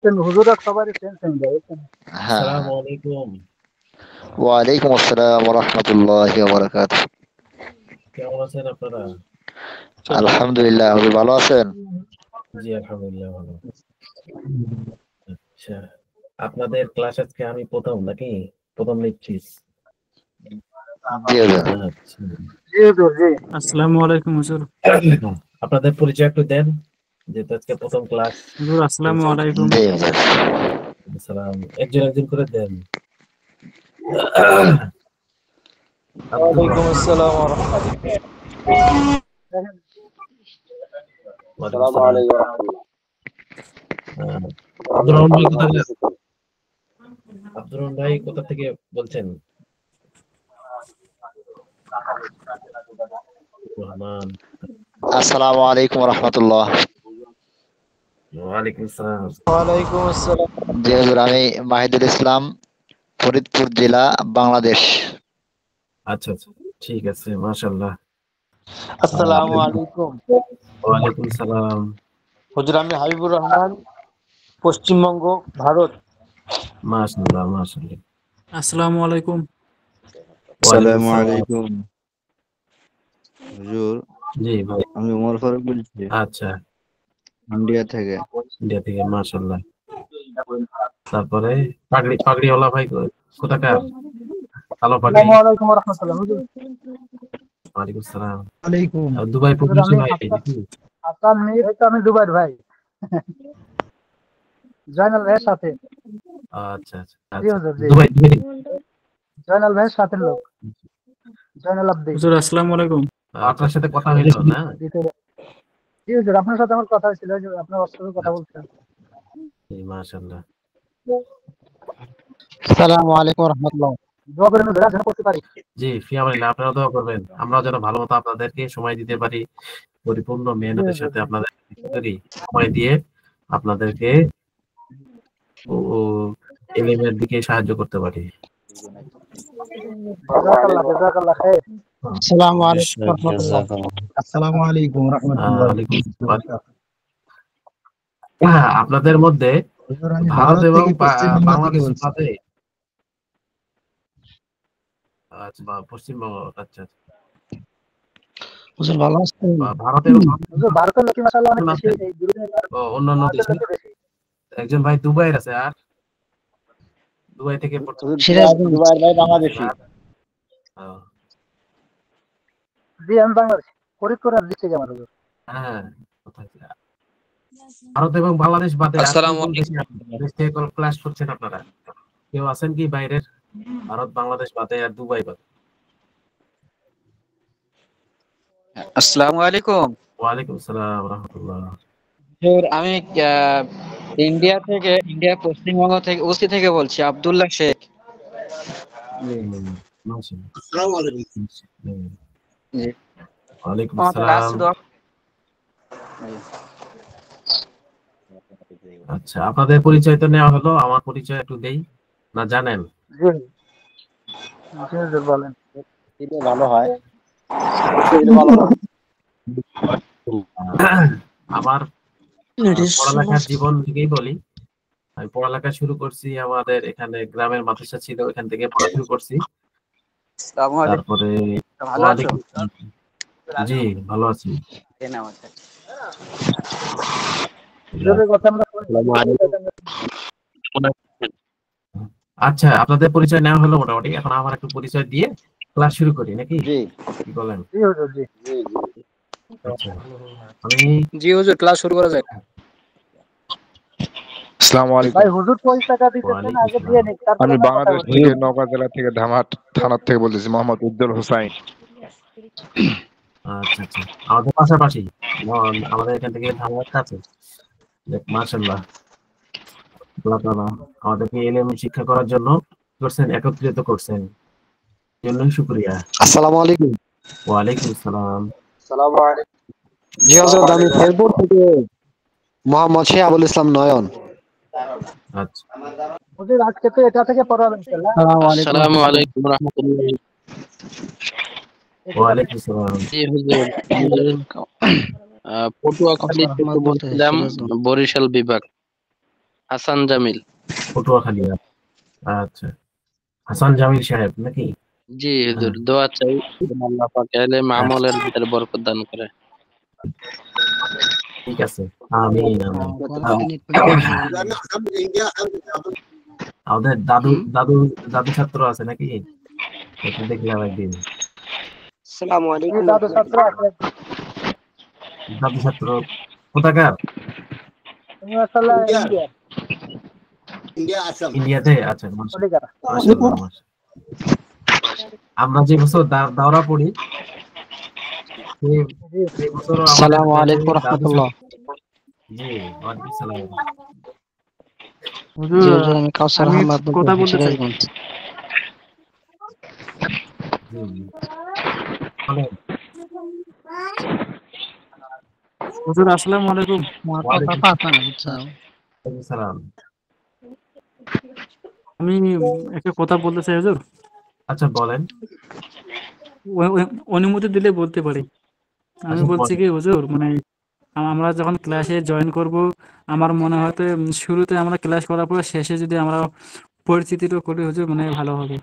হুজুরা সবারই same same দেয় বুঝছেন? হ্যাঁ আসসালামু আলাইকুম। ওয়ালাইকুম আসসালাম ওয়া রাহমাতুল্লাহি ওয়া বারাকাতুহু। কেমন আছেন আপনারা? আলহামদুলিল্লাহ, আপনি ভালো আছেন? জি আলহামদুলিল্লাহ ভালো। আচ্ছা, আপনাদের ক্লাস আজকে আমি প্রথম নাকি? প্রথম নিচ্ছি। জি হুজুর। আচ্ছা। জি হুজুর জি। আসসালামু আলাইকুম হুজুর। আপনাদের পরিচয় একটু দেন, যেহেতু আজকে প্রথম ক্লাস। হুজুর আসসালামু পরিচয় আলাইকুম। জি হুজুর। সালাম, একজন একজন করে দেন। আব্দুর ওয়ালাইকুম রহমান। আসসালাম ওয়া রাহমাতুল্লাহ। দেখেন, ওয়ালাইকুম আসসালামু সালাম। আলাইকুম ওয়া রাহমাতুল্লাহ। আব্দুর রহমান ভাই কোথা থেকে? আব্দুর রহমান ভাই কোথা থেকে বলছেন? রহমান। আসসালামু আলাইকুম ওয়া রাহমাতুল্লাহ। ওয়ালাইকুম সালাম। ওয়ালাইকুম আসসালাম। জি হুজুর, আমি মাহিদুল ইসলাম, ফরিদপুর জেলা, বাংলাদেশ। আচ্ছা আচ্ছা, ঠিক আছে, মাশাআল্লাহ। আসসালামু আলাইকুম। ওয়ালাইকুম সালাম। হুজুর আমি হাবিবুর রহমান, পশ্চিমবঙ্গ, ভারত। মাশাআল্লাহ মাশাআল্লাহ। আসসালামু আলাইকুম। ওয়ালাইকুম আসসালামু সালাম। আলাইকুম হুজুর, জি ভাই। আমি ওমর ফারুক বলছি আচ্ছা, ইন্ডিয়া থেকে। ইন্ডিয়া থেকে, মাশাআল্লাহ। তারপরে পাগড়ি পাগড়িওয়ালা ভাই কোথাকার? কালো পাগড়ি। আসসালামু আলাইকুম ওয়া রাহমাতুল্লাহ হুজুর। ওয়ালাইকুম সালাম। আলাইকুম। আর দুবাই হুজুর প্রবাসী আমি ভাই হাসান নাকি? হাসান মীর, হয়তো আমি দুবাইয়ের ভাই। জয়নাল ভাইয়ের সাথে। আচ্ছা আচ্ছা জি আচ্ছা। হুজুর জি। Dubai Dubai. জয়নাল ভাইয়ের সাথে লোক, জয়নাল আব্দি। হুজুর আসসালামু আলাইকুম। আপনার সাথে কথা হইলো না? জি জি হুজুর, আপনার সাথে আমার কথা হয়েছিল, ওই যে আপনার ওর সাথে কথা বলছিলাম। জি, মাশাআল্লাহ। আসসালামু আলাইকুম ওয়া রাহমাতুল্লাহ। দোয়া করেন হুজুর যেন করতে পারি। জি, ফি আমানিল্লাহ। আপনারা দোয়া করবেন, আমরা যেন ভালো মতো আপনাদেরকে সময় দিতে পারি, পরিপূর্ণ জি মেহনতের হুজুর সাথে জি। আপনাদের সময় দিয়ে আপনাদেরকে ও এলিমের দিকে সাহায্য করতে পারি। জাযাকাল্লাহ জাযাকাল্লাহ খাইর। আসসালামু আলাইকুম ওয়া রাহমাতুল্লাহ। আসসালামু আলাইকুম ওয়া রাহমাতুল্লাহি ওয়ালাইকুম ওয়া আসসালাম। বারাকাতুহু। হ্যাঁ, আপনাদের মধ্যে হুজুর আমি ভারত ভারত এবং থেকে পশ্চিমবঙ্গ থেকে বাংলাদেশ বলছি। বাদে, আচ্ছা পশ্চিমবঙ্গ, আচ্ছা আচ্ছা। হুজুর ভালো আছেন? ভারত এবং হুজুর ভারতের লোকই মাশাআল্লাহ অনেক বেশি, আছেন এই গ্রুপে ও অন্যান্য ভারতের দেশে। লোকই বেশি। একজন ভাই দুবাইয়ের আছে, আর দুবাই থেকে সিরাজগঞ্জ। দুবাইয়ের ভাই বাংলাদেশি। আহ, জি আমি বাংলাদেশি, ফরিদপুরের ডিস্ট্রিক্ট আমার হুজুর। হ্যাঁ, কোথায় ছিল? ভারত এবং বাংলাদেশ বাদে আর কোন আসসালামু কোন দেশে আলাইকুম। দেশ থেকে ক্লাস করছেন আপনারা? কেউ আছেন কি বাইরের? ভারত বাংলাদেশ বাদে আর দুবাই বাদে? আসসালামু আলাইকুম। ওয়ালাইকুম আসসালাম রহমতুল্লাহ। হুজুর আমি আহ, ইন্ডিয়া পশ্চিমবঙ্গ থেকে ওসি থেকে বলছি, আব্দুল্লাহ শেখ। মাশাআল্লাহ। হুম, জি। ওয়ালাইকুম আমার ক্লাস আসসালাম। দোয়া। আচ্ছা, আপনাদের পরিচয় তো নেওয়া হলো, আমার পরিচয় একটু দেই, না জানেন? জি জি হুজুর বলেন। এটা ভালো হয়, এটা ভালো হয়। আমার পড়ালেখার জীবন থেকেই বলি। আমি পড়ালেখা শুরু করছি আমাদের এখানে গ্রামের মাদ্রাসা ছিল, ওখান থেকে পড়া শুরু করছি। আসসালামু আলাইকুম। তারপরে ভালো আছো? ওয়ালাইকুম আসসালাম। জি, ভালো আছি। এই নাও আছে। হুজুরের কথা আমরা শুনছি। আসসালামু আলাইকুম। আচ্ছা, আপনাদের পরিচয় নেওয়া হলো মোটামুটি, এখন আমার একটু পরিচয় দিয়ে ক্লাস শুরু করি নাকি? জি কি বলেন? জি হুজুর জি। জি জি। আচ্ছা, আমি জি হুজুর, ক্লাস শুরু করা যাক। আসসালামু ভাই আলাইকুম। হুজুর পয়সাটা দিতেছেন, ওয়ালাইকুম আগে দিয়ে আসসালাম। নিক, তারপরে আমি না কথা বাংলাদেশ বলি। থেকে নওগাঁ জেলা থেকে ধামহাট থানার থেকে বলতেছি, মোহাম্মদ উজ্জ্বল হোসাইন। আচ্ছা আচ্ছা, আমাদের পাশাপাশি, আমাদের এখান থেকে ধারণা কাছে। মাশাআল্লাহ, আল্লাহ তাআলা আমাদেরকে ইলম শিক্ষা করার জন্য করছেন, একত্রিত করছেন, জন্যই শুকরিয়া। আসসালামু আলাইকুম। ওয়ালাইকুম আসসালাম। আসসালামু আলাইকুম। জি হুজুর আমি শেরপুর থেকে মোহাম্মদ শিহাবুল ইসলাম নয়ন। আচ্ছা, হুজুর আজকে তো এটা থেকে পড়াবেন ইনশাআল্লাহ। আসসালামু আলাইকুম আসসালামু রাহমাতুল্লাহ। আলাইকুম রাহমাতুল্লাহি। এটা থেকে ওয়ালাইকুম আসসালাম। জি হুজুর, আমি পটুয়াখালী থেকে রহমান বলতেছি বলছিলাম, সিরাজগঞ্জ। বরিশাল বিভাগ। হাসান জামিল। পটুয়াখালী। আচ্ছা, হাসান জামিল সাহেব নাকি? জি হুজুর, দোয়া চাই যেন আল্লাহ পাক এলেম আমলের ভিতরে বরকত দান করে। ঠিক আছে, আমিন আমিন। আমাদের দাদু দাদু দাদু ছাত্র আছে নাকি? একটু দেখলাম একদিন আসসালামু আলাইকুম। দাদু ছাত্র আছে। দাদু ছাত্র কোথাকার? তুমি আসলে ইন্ডিয়া ইন্ডিয়াতে। আচ্ছা, কলিকাতা। মাশাআল্লাহ মাশাআল্লাহ। আমরা যে বছর দাওরা পড়ি সেই বছরও আমাদের আসসালামু আলাইকুম দাদু রহমতুল্লাহ। জি, ওয়ালাইকুম সালাম। হুজুর, জি হুজুর, আমি কাউসার আমি আহমদ কথা বলতেছি, বলতে চাই। সিরাজগঞ্জ। জি জি, বলেন। হুজুর, আসসালামু আলাইকুম। ওয়ালাইকুম সালাম। আমি একটা কথা বলতে চাই হুজুর। আচ্ছা বলেন। অনুমতি দিলে বলতে পারি। আমি আচ্ছা বলছি বলেন। কি হুজুর, মানে আমরা যখন ক্লাসে জয়েন করব, আমার মনে হয় তো শুরুতে আমরা ক্লাস করার পর শেষে যদি আমরা পরিচিতিটা করি হুজুর, মানে ভালো হবে।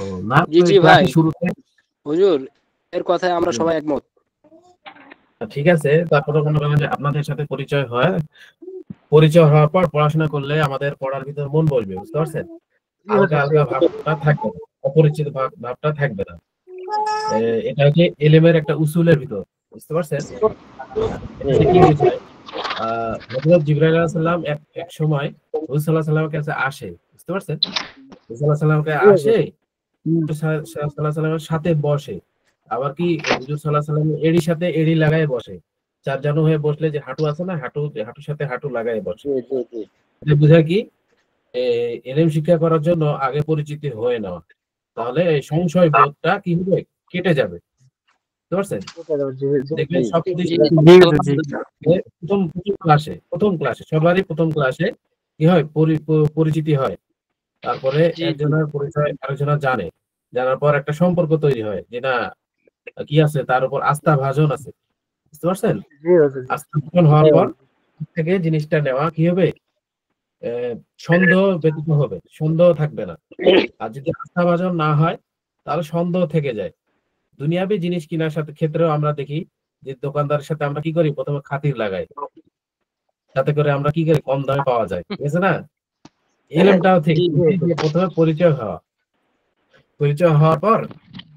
ও না, জি জি ভাই, ক্লাসের শুরুতে। হুজুর এর কথায় আমরা সবাই একমত। ঠিক আছে, তারপরে মনে করেন যে আপনাদের সাথে পরিচয় হয়, পরিচয় হওয়ার পর পড়াশোনা করলে আমাদের পড়ার ভিতর মন বসবে, বুঝতে পারছেন? হালকা হালকা ভাবটা থাকবে না, অপরিচিত ভাবটা থাকবে না। এটা হচ্ছে এলেমের একটা উসুলের ভিতর, বুঝতে পারছেন? এটা কি বোঝায়? হযরত জিবরাইল আলাইহিস সালাম এক সময় রাসূল সাল্লাল্লাহু আলাইহি ওয়াসাল্লামের কাছে আসে, বুঝতে পারছেন? রাসূল সাল্লাল্লাহু আলাইহি ওয়াসাল্লামকে আসে, সাল্লাল্লাহু আলাইহি ওয়াসাল্লামের সাথে বসে। আবার কি হুজুর সাল্লাল্লাহু আলাইহি ওয়াসাল্লাম এড়ি সাথে এড়ি লাগায় বসে। চারজানু হয়ে বসলে যে হাঁটু আছে না, হাঁটুর সাথে হাঁটু লাগায় বসে। এটা বোঝায় কি? এলেম শিক্ষা করার জন্য আগে পরিচিতি হয়ে নেওয়া, তাহলে এই সংশয় বোধটা কি হবে? কেটে যাবে, বুঝতে পারছেন? দেখবেন সব জি হুজুর, জি। প্রথম ক্লাসে সবারই প্রথম ক্লাসে কি হয়? পরিচিতি হয়। তারপরে একজনের পরিচয় আরেকজনের জানে, জানার পর একটা সম্পর্ক তৈরি হয় যে না, কি আছে তার উপর আস্থা ভাজন আছে, বুঝতে পারছেন? আস্থা ভাজন হওয়ার পর থেকে জিনিসটা নেওয়া কি হবে? সন্দেহ ব্যতীত হবে, সন্দেহ থাকবে না। আর যদি আস্থা ভাজন না হয় তাহলে সন্দেহ থেকে যায়। দুনিয়াবি জিনিস কেনার সাথে ক্ষেত্রেও আমরা দেখি যে দোকানদারের সাথে আমরা কি করি? প্রথমে খাতির লাগাই, যাতে করে আমরা কি করি? কম দামে পাওয়া যায়, ঠিক আছে না? এলেমটাও ঠিক, যে প্রথমে পরিচয় হওয়ার পর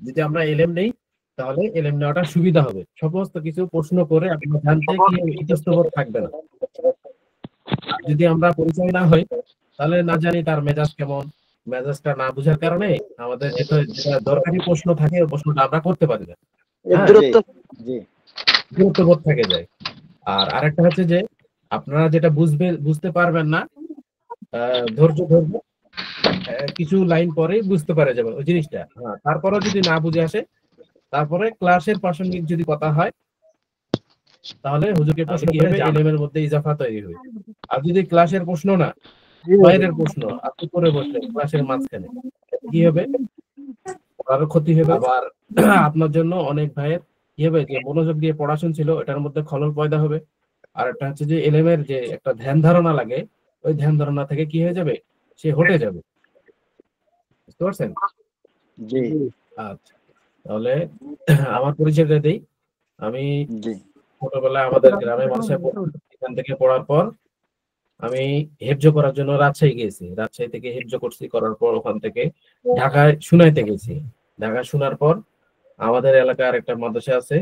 যদি আমরা এলেম নেই, তাহলে এলেম নেওয়াটা সুবিধা হবে। সমস্ত কিছু প্রশ্ন করে আপনার জানতে কি ইতস্তত থাকবে না। আর যদি আমরা পরিচয় না হই, তাহলে না জানি তার মেজাজ কেমন, মেজাজটা না বুঝার কারণে আমাদের যেটা দরকারি প্রশ্ন থাকে ওই প্রশ্নটা আমরা করতে পারি না। হ্যাঁ, বিরক্তবোধ থেকে যায়। আর আরেকটা হচ্ছে যে আপনারা যেটা বুঝতে পারবেন না, ধৈর্য ধরবেন, কিছু লাইন পরেই বুঝতে পারে যাবেন ওই জিনিসটা। হ্যাঁ, তারপরেও যদি না বুঝে আসে, তারপরে ক্লাসের প্রাসঙ্গিক যদি কথা হয়, তাহলে হুজুরকে প্রশ্ন কি হবে? এলেমের মধ্যে ইজাফা তৈরি হবে। আর যদি ক্লাসের প্রশ্ন না, বাইরের প্রশ্ন, আপনি করে বসলেন ক্লাসের মাঝখানে, কি হবে? আরো ক্ষতি হবে। আবার আপনার জন্য অনেক ভাইয়ের কি হবে? যে মনোযোগ দিয়ে পড়া শুনছিল এটার মধ্যে খলল পয়দা হবে। আর একটা হচ্ছে যে এলেমের যে একটা ধ্যান ধারণা লাগে, ওই ধ্যান ধারণা থেকে কি হয়ে যাবে? সে হটে যাবে, বুঝতে পারছেন? আচ্ছা, তাহলে আমার পরিচয়টা দেই। আমি ছোটবেলায় আমাদের গ্রামে মাদ্রাসায় পড়তাম। এখান থেকে পড়ার পর আমি হেফজ করার জন্য রাজশাহী গেছি। রাজশাহী থেকে হেফজ করছি, করার পর ওখান থেকে ঢাকায় শুনাইতে গেছি। ঢাকায় শোনার পর আমাদের এলাকার একটা মাদ্রাসা আছে,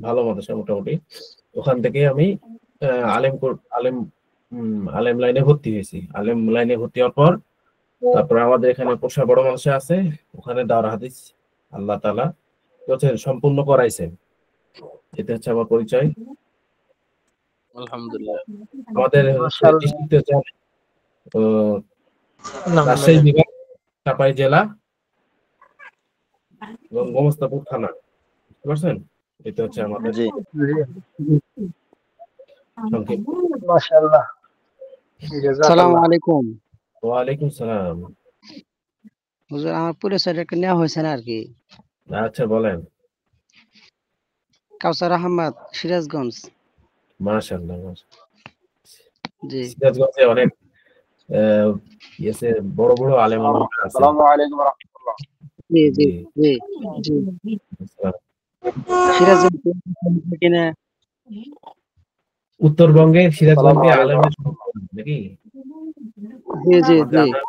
ভালো মাদ্রাসা মোটামুটি। ওখান থেকে আমি আলেম লাইনে ভর্তি হয়েছি। আলেম লাইনে ভর্তি হওয়ার পর তারপরে আমাদের এখানে পোষা বড় মাদ্রাসা আছে, ওখানে দাওরা হাদিস আল্লাহ তাআলা সম্পূর্ণ করাইছেন। এটা হচ্ছে আমার পরিচয়। আলহামদুলিল্লাহ। আমাদের ডিস্ট্রিক্ট হচ্ছে রাজশাহী বিভাগ, চাপাই জেলা এবং গোমস্তাপুর থানা, বুঝতে পারছেন? এটা হচ্ছে আমাদের সংক্ষেপ। মাশাআল্লাহ। আসসালামু আলাইকুম। ওয়ালাইকুম সালাম। হুজুর আমার পরিচয়টা একটু নেওয়া হয়েছে না আর কি। আচ্ছা বলেন। কাউসার আহমদ, সিরাজগঞ্জ। মাশাআল্লাহ। জি সিরাজগঞ্জে অনেক বড় বড় আলেম ওলামা আছে। আসসালামু আলাইকুম ওয়া রাহমাতুল্লাহ। জি জি জি জি সিরাজগঞ্জ কিনা উত্তরবঙ্গে আসসালামু সিরাজগঞ্জে আলাইকুম ওয়া আলেমের রাহমাতুল্লাহ। সংখ্যা নাকি জি জি জি আমরা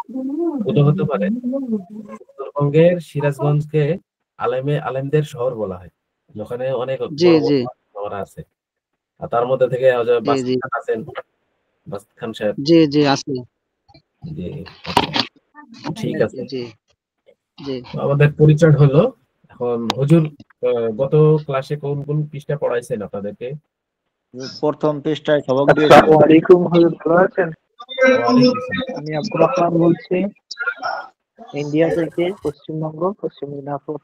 বোধ হতে পারে উত্তরবঙ্গের সিরাজগঞ্জকে আলেমদের শহর বলা হয়, যেখানে অনেক জি বড় বড় জি আলেমরা আছে। আর তার মধ্যে থেকে জি বাসির জি খান আছেন, বাসির খান সাহেব। জি জি আছে জি, আচ্ছা, ঠিক আছে। জি জি তো আমাদের পরিচয় হলো। এখন হুজুর গত ক্লাসে কোন কোন পৃষ্ঠা পড়াইছেন আপনাদেরকে? প্রথম পৃষ্ঠায় সবক দিয়েছিল। আসসালামু আলাইকুম হুজুর, ভালো আছেন? ওয়ালাইকুম আসসালাম। আমি আব্দুর রহমান বলছি, ইন্ডিয়া থেকে, পশ্চিমবঙ্গ, পশ্চিম মিদনাপুর।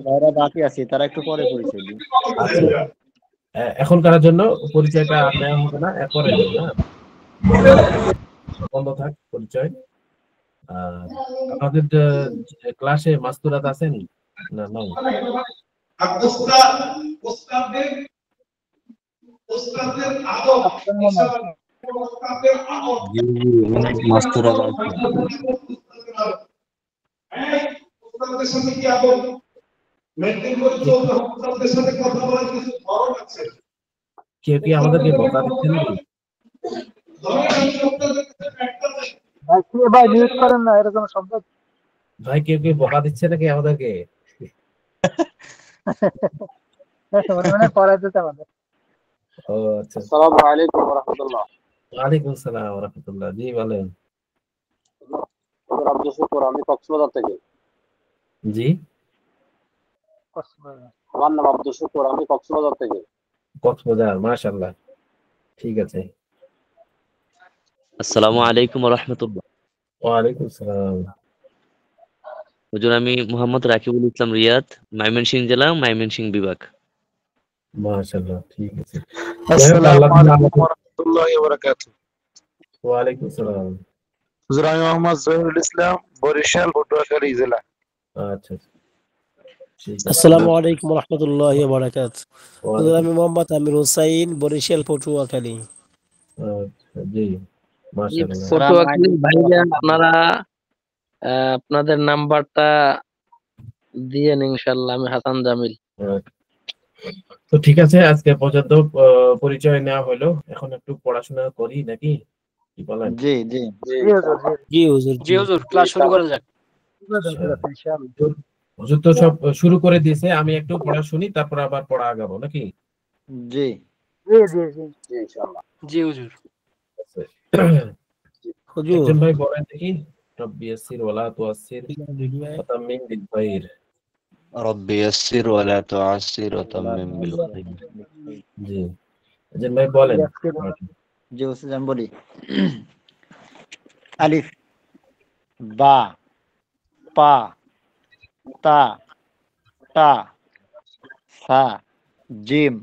ভাইরা বাকি আছে, তারা একটু পরে পরিচয় দিই। আচ্ছা, এখনকার জন্য পরিচয়টা আর নেওয়া হবে না, এরপরে নেব না, বন্ধ থাক পরিচয়। আর আপনাদের ক্লাসে মাস্তুরাত আছেন না? নাই? আপনার মনে আছে? কেউ কি আমাদেরকে বকা দিচ্ছে নাকি? ভাই মিউট করেন না, এরকম শব্দ। ভাই কেউ কি বকা দিচ্ছে নাকি আমাদেরকে? মনে মনে পড়াইতেছে আমাদের। ও আচ্ছা। আসসালামু আলাইকুম ওয়া রাহমাতুল্লাহ। ওয়ালাইকুম সালাম ওয়া রাহমাতুল্লাহ। জি বলেন। আব্দুল শুকুর, আমি কক্সবাজার থেকে। জি, আমার নাম আব্দুল শুকুর, আমি কক্সবাজার থেকে। কক্সবাজার, মাশাআল্লাহ। ঠিক আছে। আসসালামু আলাইকুম ওয়া রাহমাতুল্লাহ। ওয়ালাইকুম সালাম। হুজুর আমি মোহাম্মদ রাকিবুল ইসলাম রিয়াদ, ময়মনসিংহ জেলা, ময়মনসিংহ বিভাগ। মাশাআল্লাহ, ঠিক আছে। আসসালামু আলাইকুম ওয়া রাহমাতুল্লাহি ওয়া বারাকাতুহু। ওয়ালাইকুম সালাম। হুজুর আমি মোহাম্মদ জহিরুল ইসলাম, বরিশাল, পটুয়াখালী জেলা। আচ্ছা, ঠিক আছে। আসসালামু আলাইকুম ওয়া রাহমাতুল্লাহি ওয়া বারাকাতুহু। হুজুর আমি মোহাম্মদ আমির হোসাইন, বরিশাল, পটুয়াখালী। আচ্ছা, জি, মাশাআল্লাহ। পটুয়াখালী ভাইয়া আপনারা আপনাদের নাম্বারটা দিয়েন ইনশাআল্লাহ। আমি হাসান জামিল। তো ঠিক আছে, আজকে পর্যন্ত পরিচয় নেওয়া হলো। এখন একটু পড়াশোনা করি নাকি, কি বলেন? জি জি জি হুজুর ক্লাস শুরু করা যাক। হুজুর তো সব শুরু করে দিয়েছে, আমি একটু পড়া শুনি, তারপর আবার পড়া আগাবো নাকি? জি জি জি জি জি ইনশাআল্লাহ। জি হুজুর। হুজুর একজন ভাই বলেন দেখি, রব্বি ইয়াসসির ওয়ালা তুআসসির ওয়া তাম্মিম বিল খাইর। রব্বি ইয়াসসির ওয়ালা তুআসসির ওয়া তাম্মিম বিল খাইর। জি, একজন ভাই বলেন। জি ওস্তাদ, আমি বলি। আলিফ, বা, পা, তা, টা, সা, জিম,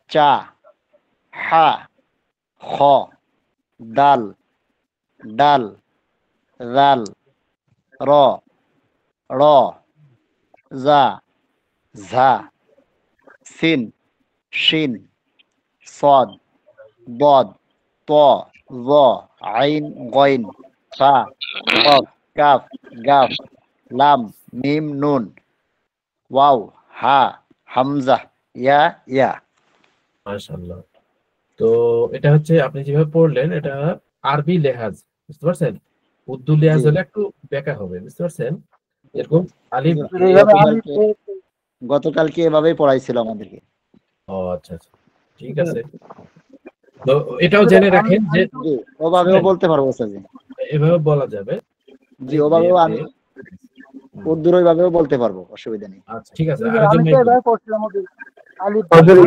চা, হা, খ, দাল, ডাল, রাল, র, র, জা, ঝা, সিন, শিন, صاد ضاد طاء ظا عين غين فا قاف كاف গাফ লাম মিম নুন ওয়াও হা হামজা ইয়া ইয়া। মাশাআল্লাহ। তো এটা হচ্ছে আপনি যেভাবে পড়লেন, এটা আরবি লেহাজ, বুঝতে পারছেন? উর্দু লেহাজ হলে একটু বেঁকা হবে, বুঝতে পারছেন? এরকম আলিফ। গতকালকে এভাবেই পড়াইছিল আমাদেরকে। ও আচ্ছা আচ্ছা, ঠিক আছে। তো এটাও জেনে রাখেন যে ওভাবেও বলতে পারবো স্যার। এভাবে বলা যাবে। জি, ওভাবেও আমি উর্দুর ওইভাবেও বলতে পারবো, অসুবিধা নেই। আচ্ছা, ঠিক আছে। আরেকজন ভাই এভাবে পড়ছিলাম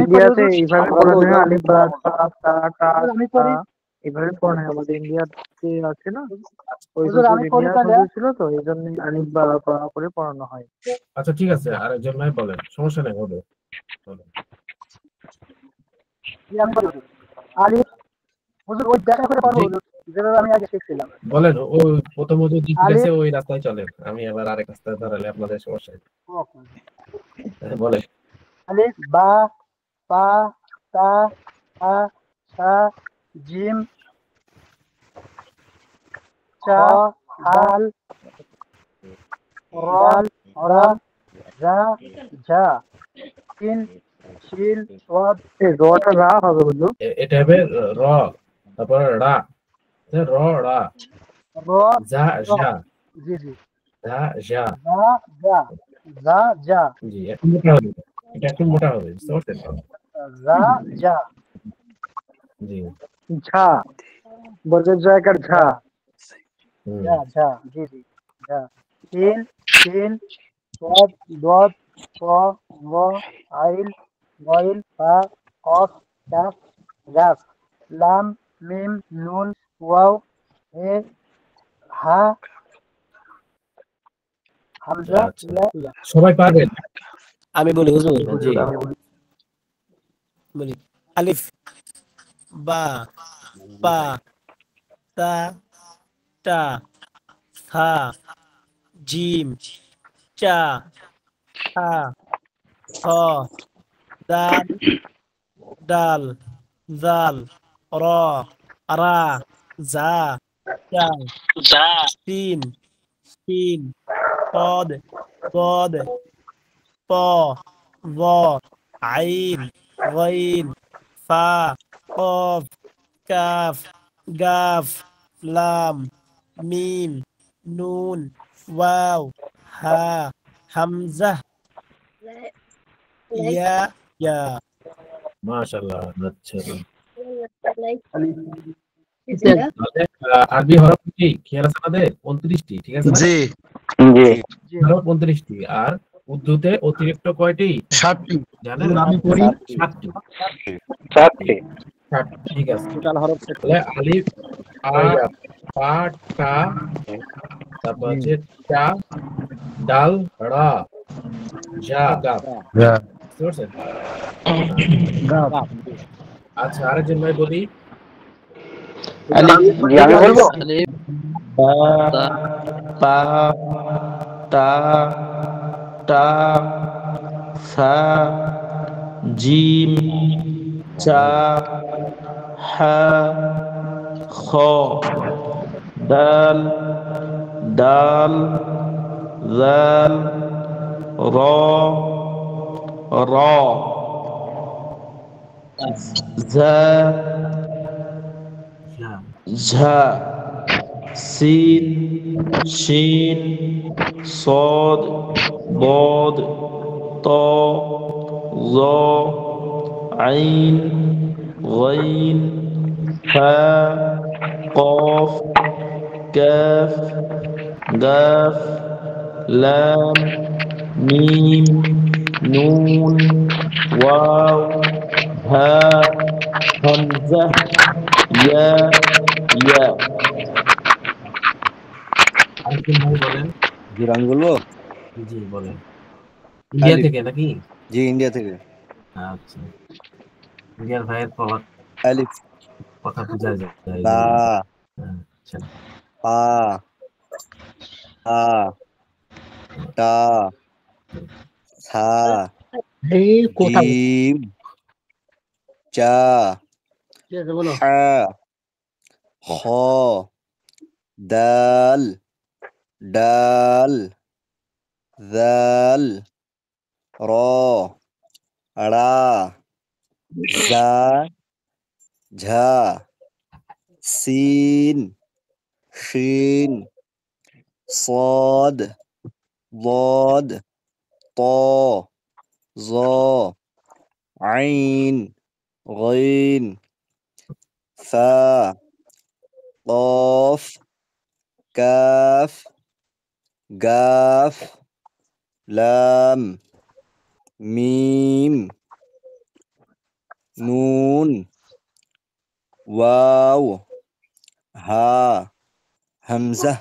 ইন্ডিয়াতে এইভাবে পড়ানো হয়, আলিফ বা তা টা তা এইভাবে পড়ানো হয়। আমাদের ইন্ডিয়াতে আছে না, ওই ইন্ডিয়া ছিল, তো এই জন্য আলিফ বা তা করে পড়ানো হয়। আচ্ছা, ঠিক আছে, আরেকজন ভাই বলেন, সমস্যা নেই, হবে। আলিফ হুজুর ওই দেখা করে পারবো যেভাবে আমি আগে শিখছিলাম। বলেন, ওই প্রথম হুজুর যে গেছে ওই রাস্তায় চলেন, আমি আবার আরেক রাস্তায় ধরালে আপনাদের সমস্যা বলেন। আলিফ, বা, পা, তা, হা সা জিম চা হাল রাল রা যা যা সিন শিল ওয়াদ। এই রটা রা হবে হুজুর। এটা হবে র, তারপরে রা, র রা, র যা যা, জি জি যা যা, যা যা যা যা জি একটু মোটা হবে, এটা একটু মোটা হবে, বুঝতে পারছেন? যা যা জি ঝা বর্গের জায়গার ঝা। যা যা জি জি যা সিন শিন ওয়াদ ওয়াদ ক ব আইল গইল ফা কফ কাফ গাফ লাম মিম নুন ওয়াও হে হা হামজা আচ্ছা, ইয়া। সবাই পারবেন? আমি বলি হুজুর, জি বলি আলিফ বা পা তা টা থা জিম চা হা খ দাল ডাল জাল র রা যা যা সিন শিন صاد ضاد طا ظا عين غين فا قاف كاف قاف لام ميم نون واو ها همزة يا يا মাশাআল্লাহ। আচ্ছা আলিফ আরবি হরফ কি খেয়াল আছে আমাদের 29টি, ঠিক আছে না? জি জি হরফ 29টি, আর উর্দুতে অতিরিক্ত কয়টি? 7টি। জানেন? আমি পড়ি 7টি। 7টি। ঠিক আছে, টোটাল হরফ তাহলে আলিফ আ পা টা, তারপর হচ্ছে টা ডাল রা যা গাফ, বুঝতে পারছেন? আচ্ছা আরেকজন ভাই বলি। জি আমি বলবো। আলিফ বা তা পা তা টা সা জিম চা হা খ দাল দাল জাল র র ঝা ঝা সিন শিন صاد ضاد طا ظا عين غين فا قاف كاف قاف لام ميم نون واو ها همزة يا يا আরেকজন ভাই বলেন। জি আমি বলবো। জি বলেন। ইন্ডিয়া থেকে নাকি? জি ইন্ডিয়া থেকে। আচ্ছা, ইন্ডিয়ার ভাইয়ের পর আলিফ কথা বোঝা যায়। বা আচ্ছা পা তা টা থা জিম চা হা খ দাল ডাল জাল র রা যা ঝা সিন শিন صاد ضاد طا ظا عين غين فا قاف كاف قاف لام ميم نون واو ها همزة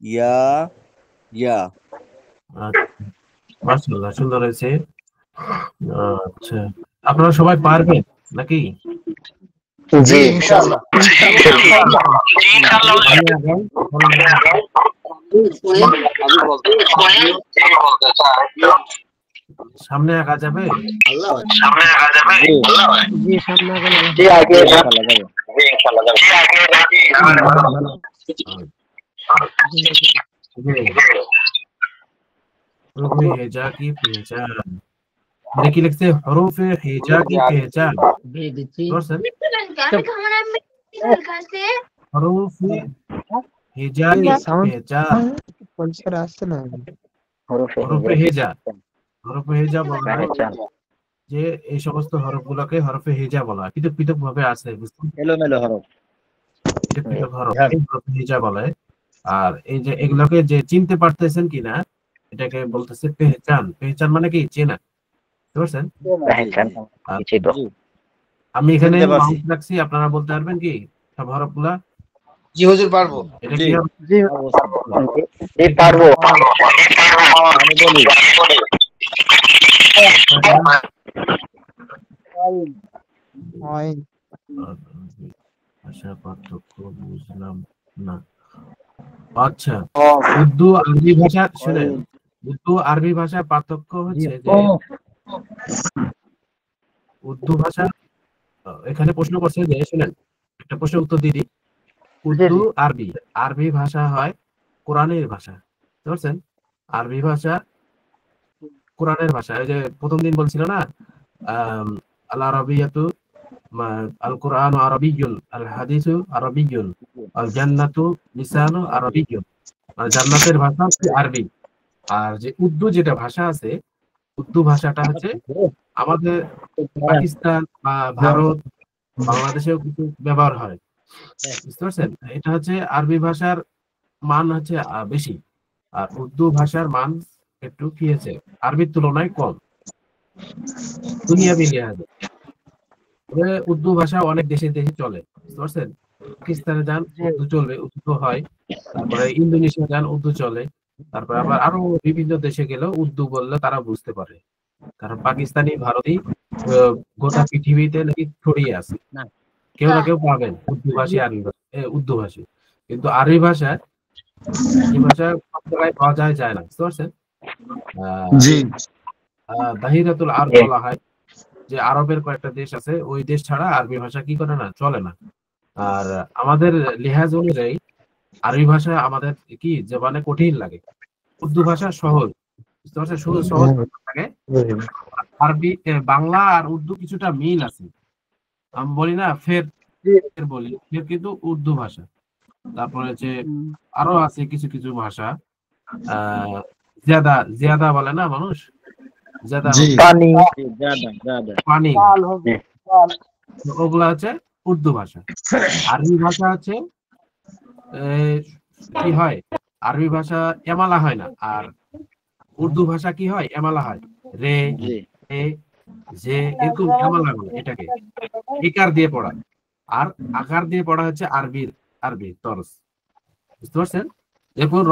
يا يا মাশাআল্লাহ, সুন্দর হয়েছে। আচ্ছা, আপনারা সবাই পারবেন নাকি? জি ইনশাআল্লাহ। আমি বলতে চাই সামনে আঁকা যাবে? জি সামনে আগানো জি আগে ইনশাআল্লাহ যাবে হুরুফে হেজা কি পেহচান দেখি লিখছে হুরুফে হেজা কি পেহচান বুঝছেন হুরুফে হেজা কি পেহচান পরিষ্কার আসছে না হরফে হেজা বলা হয় যে এই সমস্ত হরফগুলোকে হরফে হেজা বলা হয় কিন্তু পৃথক ভাবে আছে বুঝছেন এলোমেলো হরফ পৃথক হরফ হরফে হেজা বলা হয় আর এই যে এগুলোকে যে চিনতে পারতেছেন কিনা এটাকে বলতেছে পেহচান মানে কি চেনা বুঝছেন আমি এখানে মাউস রাখছি আপনারা বলতে পারবেন কি সব হরফগুলা জি হুজুর পারবো এটা কি জি পারবো আমি বলি ভাষা পার্থক্য বুঝলাম না আচ্ছা উর্দু আরবি ভাষা শুনেন উর্দু আরবি ভাষার পার্থক্য হচ্ছে যে উর্দু ভাষা এখানে প্রশ্ন করছে যে শুনেন একটা প্রশ্ন উত্তর দিই উর্দু আরবি ভাষা হয় কোরআনের ভাষা বুঝতে পারছেন আরবি ভাষা কোরআনের ভাষা এই যে প্রথম দিন বলছিল না আল আরাবিয়াতু আল কোরআন আরাবিয়ুন আল হাদিসু আরাবিয়ুন আল জান্নাতু লিসানু আরাবিয়ুন মানে জান্নাতের ভাষা হচ্ছে আরবি আর যে উর্দু যেটা ভাষা আছে উর্দু ভাষাটা হচ্ছে আমাদের পাকিস্তান বা ভারত বাংলাদেশেও কিছু ব্যবহার হয় বুঝতে পারছেন এটা হচ্ছে আরবি ভাষার মান হচ্ছে বেশি আর উর্দু ভাষার মান একটু কি আছে আরবির তুলনায় কম দুনিয়াবি লিহাজে উর্দু ভাষা অনেক দেশে চলে বুঝতে পারছেন পাকিস্তানে যান উর্দু চলবে উর্দু হয় তারপরে ইন্দোনেশিয়া যান উর্দু চলে তারপরে আবার আরো বিভিন্ন দেশে গেলেও উর্দু বললে তারা বুঝতে পারে কারণ পাকিস্তানি ভারতী গোটা পৃথিবীতে নাকি ছড়িয়ে আছে কেউ না কেউ পাবেন উর্দু ভাষী উর্দু ভাষী কিন্তু আরবি ভাষা এই ভাষা সব জায়গায় পাওয়া যায় না বুঝতে পারছেন দাহিরাতুল আরব বলা হয় যে আরবের কয়েকটা দেশ আছে ওই দেশ ছাড়া আরবি ভাষা কি করে না চলে না আর আমাদের লিহাজ অনুযায়ী আরবি ভাষা আমাদের কি জবানে কঠিন লাগে উর্দু ভাষা সহজ বুঝতে পারছেন শুধু সহজ লাগে আরবি বাংলা আর উর্দু কিছুটা মিল আছে আমি বলি না ফের বলি ফের কিন্তু উর্দু ভাষা তারপরে যে আরো আছে কিছু কিছু ভাষা জিয়াদা বলে না মানুষ পানি ওগুলা হচ্ছে উর্দু ভাষা আরবি ভাষা হচ্ছে কি হয় আরবি ভাষা এমালা হয় না আর উর্দু ভাষা কি হয় এমালা হয় রে যে এরকম এমালা হয় এটাকে ইকার দিয়ে পড়া আর আকার দিয়ে পড়া হচ্ছে আরবি তরস বুঝতে পারছেন দেখুন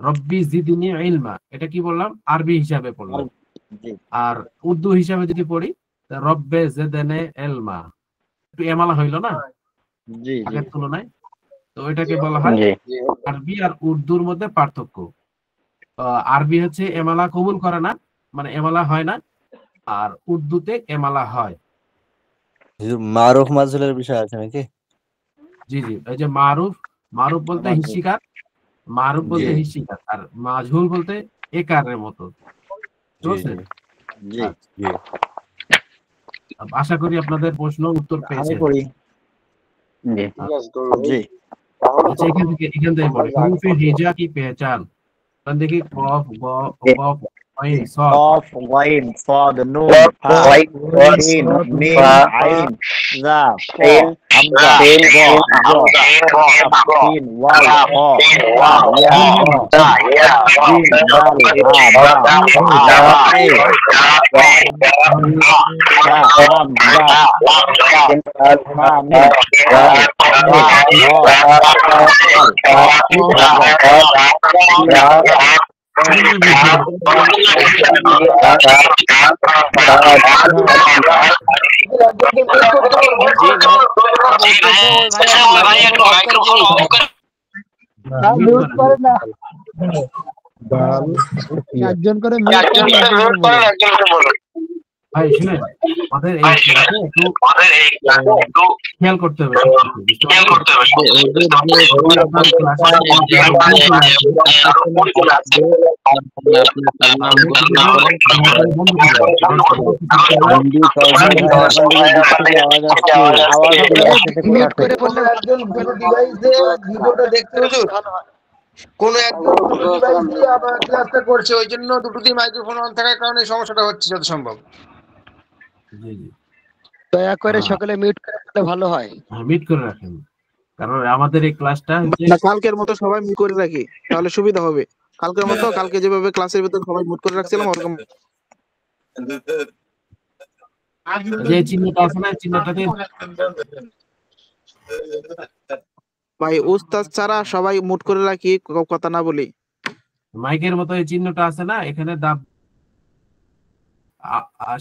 রব্বি জিদনি ইলমা এটা কি বললাম আরবি হিসাবে পড়লাম আর উর্দু হিসাবে যদি পড়ি রব্বে জিদনি ইলমা একটু এমালা হইল না আগের তুলনায় তো এটাকে বলা হয় আরবি আর উর্দুর মধ্যে পার্থক্য আরবি হচ্ছে এমালা কবুল করে না মানে এমালা হয় না আর উর্দুতে এমালা হয় মারুফ মাজহুলের বিষয় আছে নাকি জি এই যে মারুফ বলতে হিসিকার মারুফ বলতে হিসিকার আর মাজহুল বলতে একারের মতো বুঝছেন আশা করি আপনাদের প্রশ্ন উত্তর পেয়েছেন আচ্ছা এখান থেকে পড়ে হুরুফে হিজা কি পেহচান দেখি কফ গফ আইন قاف غين صاد نون عين ميم عين ذا قيل همزة سين واو يا جيم دال দাল একজন করে মিউট করেন, একজন করে বলুন। ভাই শুনেন, আমাদের এই ক্লাসে একটু খেয়াল করতে হবে সবকিছু, বুঝতে কোন একজন ডিভাইস দিয়ে আমার ক্লাসটা করছে, ওই জন্য দুটোতেই মাইক্রোফোন অন থাকার কারণে এই সমস্যাটা হচ্ছে যত সম্ভব। দয়া করে সকলে মিউট করে রাখলে ভালো হয়। মিউট করে রাখেন, কারণ আমাদের এই ক্লাসটা কালকের মতো সবাই মিউট করে রাখি, তাহলে সুবিধা হবে। কালকের মতো, কালকে যেভাবে ক্লাসের ভিতর সবাই মিউট করে রাখছিলাম ওরকম। যে চিহ্নটা আছে না, চিহ্নটাতে ভাই উস্তাদ ছাড়া সবাই মুট করে রাখি, কথা না বলি। মাইকের মতো এই চিহ্নটা আছে না, এখানে দাব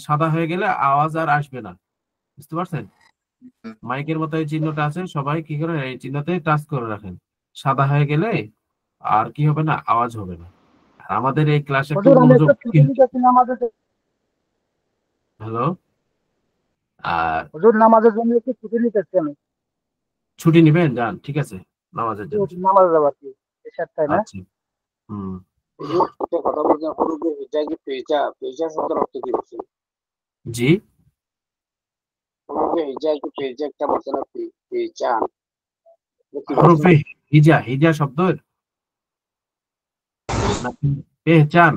সাদা হয়ে গেলে আওয়াজ আর আসবে না, বুঝতে পারছেন? মাইকের মতো এই চিহ্নটা আছে, সবাই কি করে এই চিহ্নতে টাচ করে রাখেন। সাদা হয়ে গেলে আর কি হবে না, আওয়াজ হবে না। আর আমাদের এই ক্লাসে একটু মনোযোগ। হ্যালো, আর হুজুর নামাজের জন্য একটু ছুটি নিতেছি আমি। ছুটি নিবেন? যান, ঠিক আছে, নামাজের জন্য। নামাজ যাবার কি এশার টাইম না? আচ্ছা, হুম। কথা বলতে হরুফে হিজা কি পেজা, পেজা শব্দের অর্থ কি বলছেন? জি, হরুফে হিজা কি পেজা একটা বলছে না, পেজা। হরফে হিজা, হিজা শব্দের পেহচান,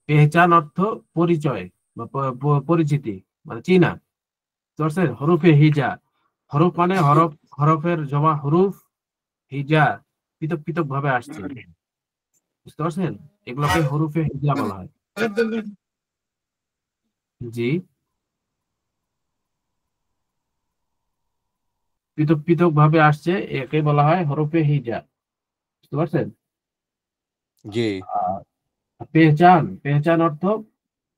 পেহচান অর্থ পরিচয় বা পরিচিতি, মানে চিনা। বুঝছেন? হরফে হিজা, হরফ মানে হরফ, হরফের জমা হরুফ, হিজা পৃথক পৃথক ভাবে আসছে, বুঝতে পারছেন? এগুলোকে হরফে হিজা বলা হয়। জি, পৃথক পৃথক ভাবে আসছে, একে বলা হয় হরফে হিজা, বুঝতে পারছেন? জি। পেহচান, পেহচান অর্থ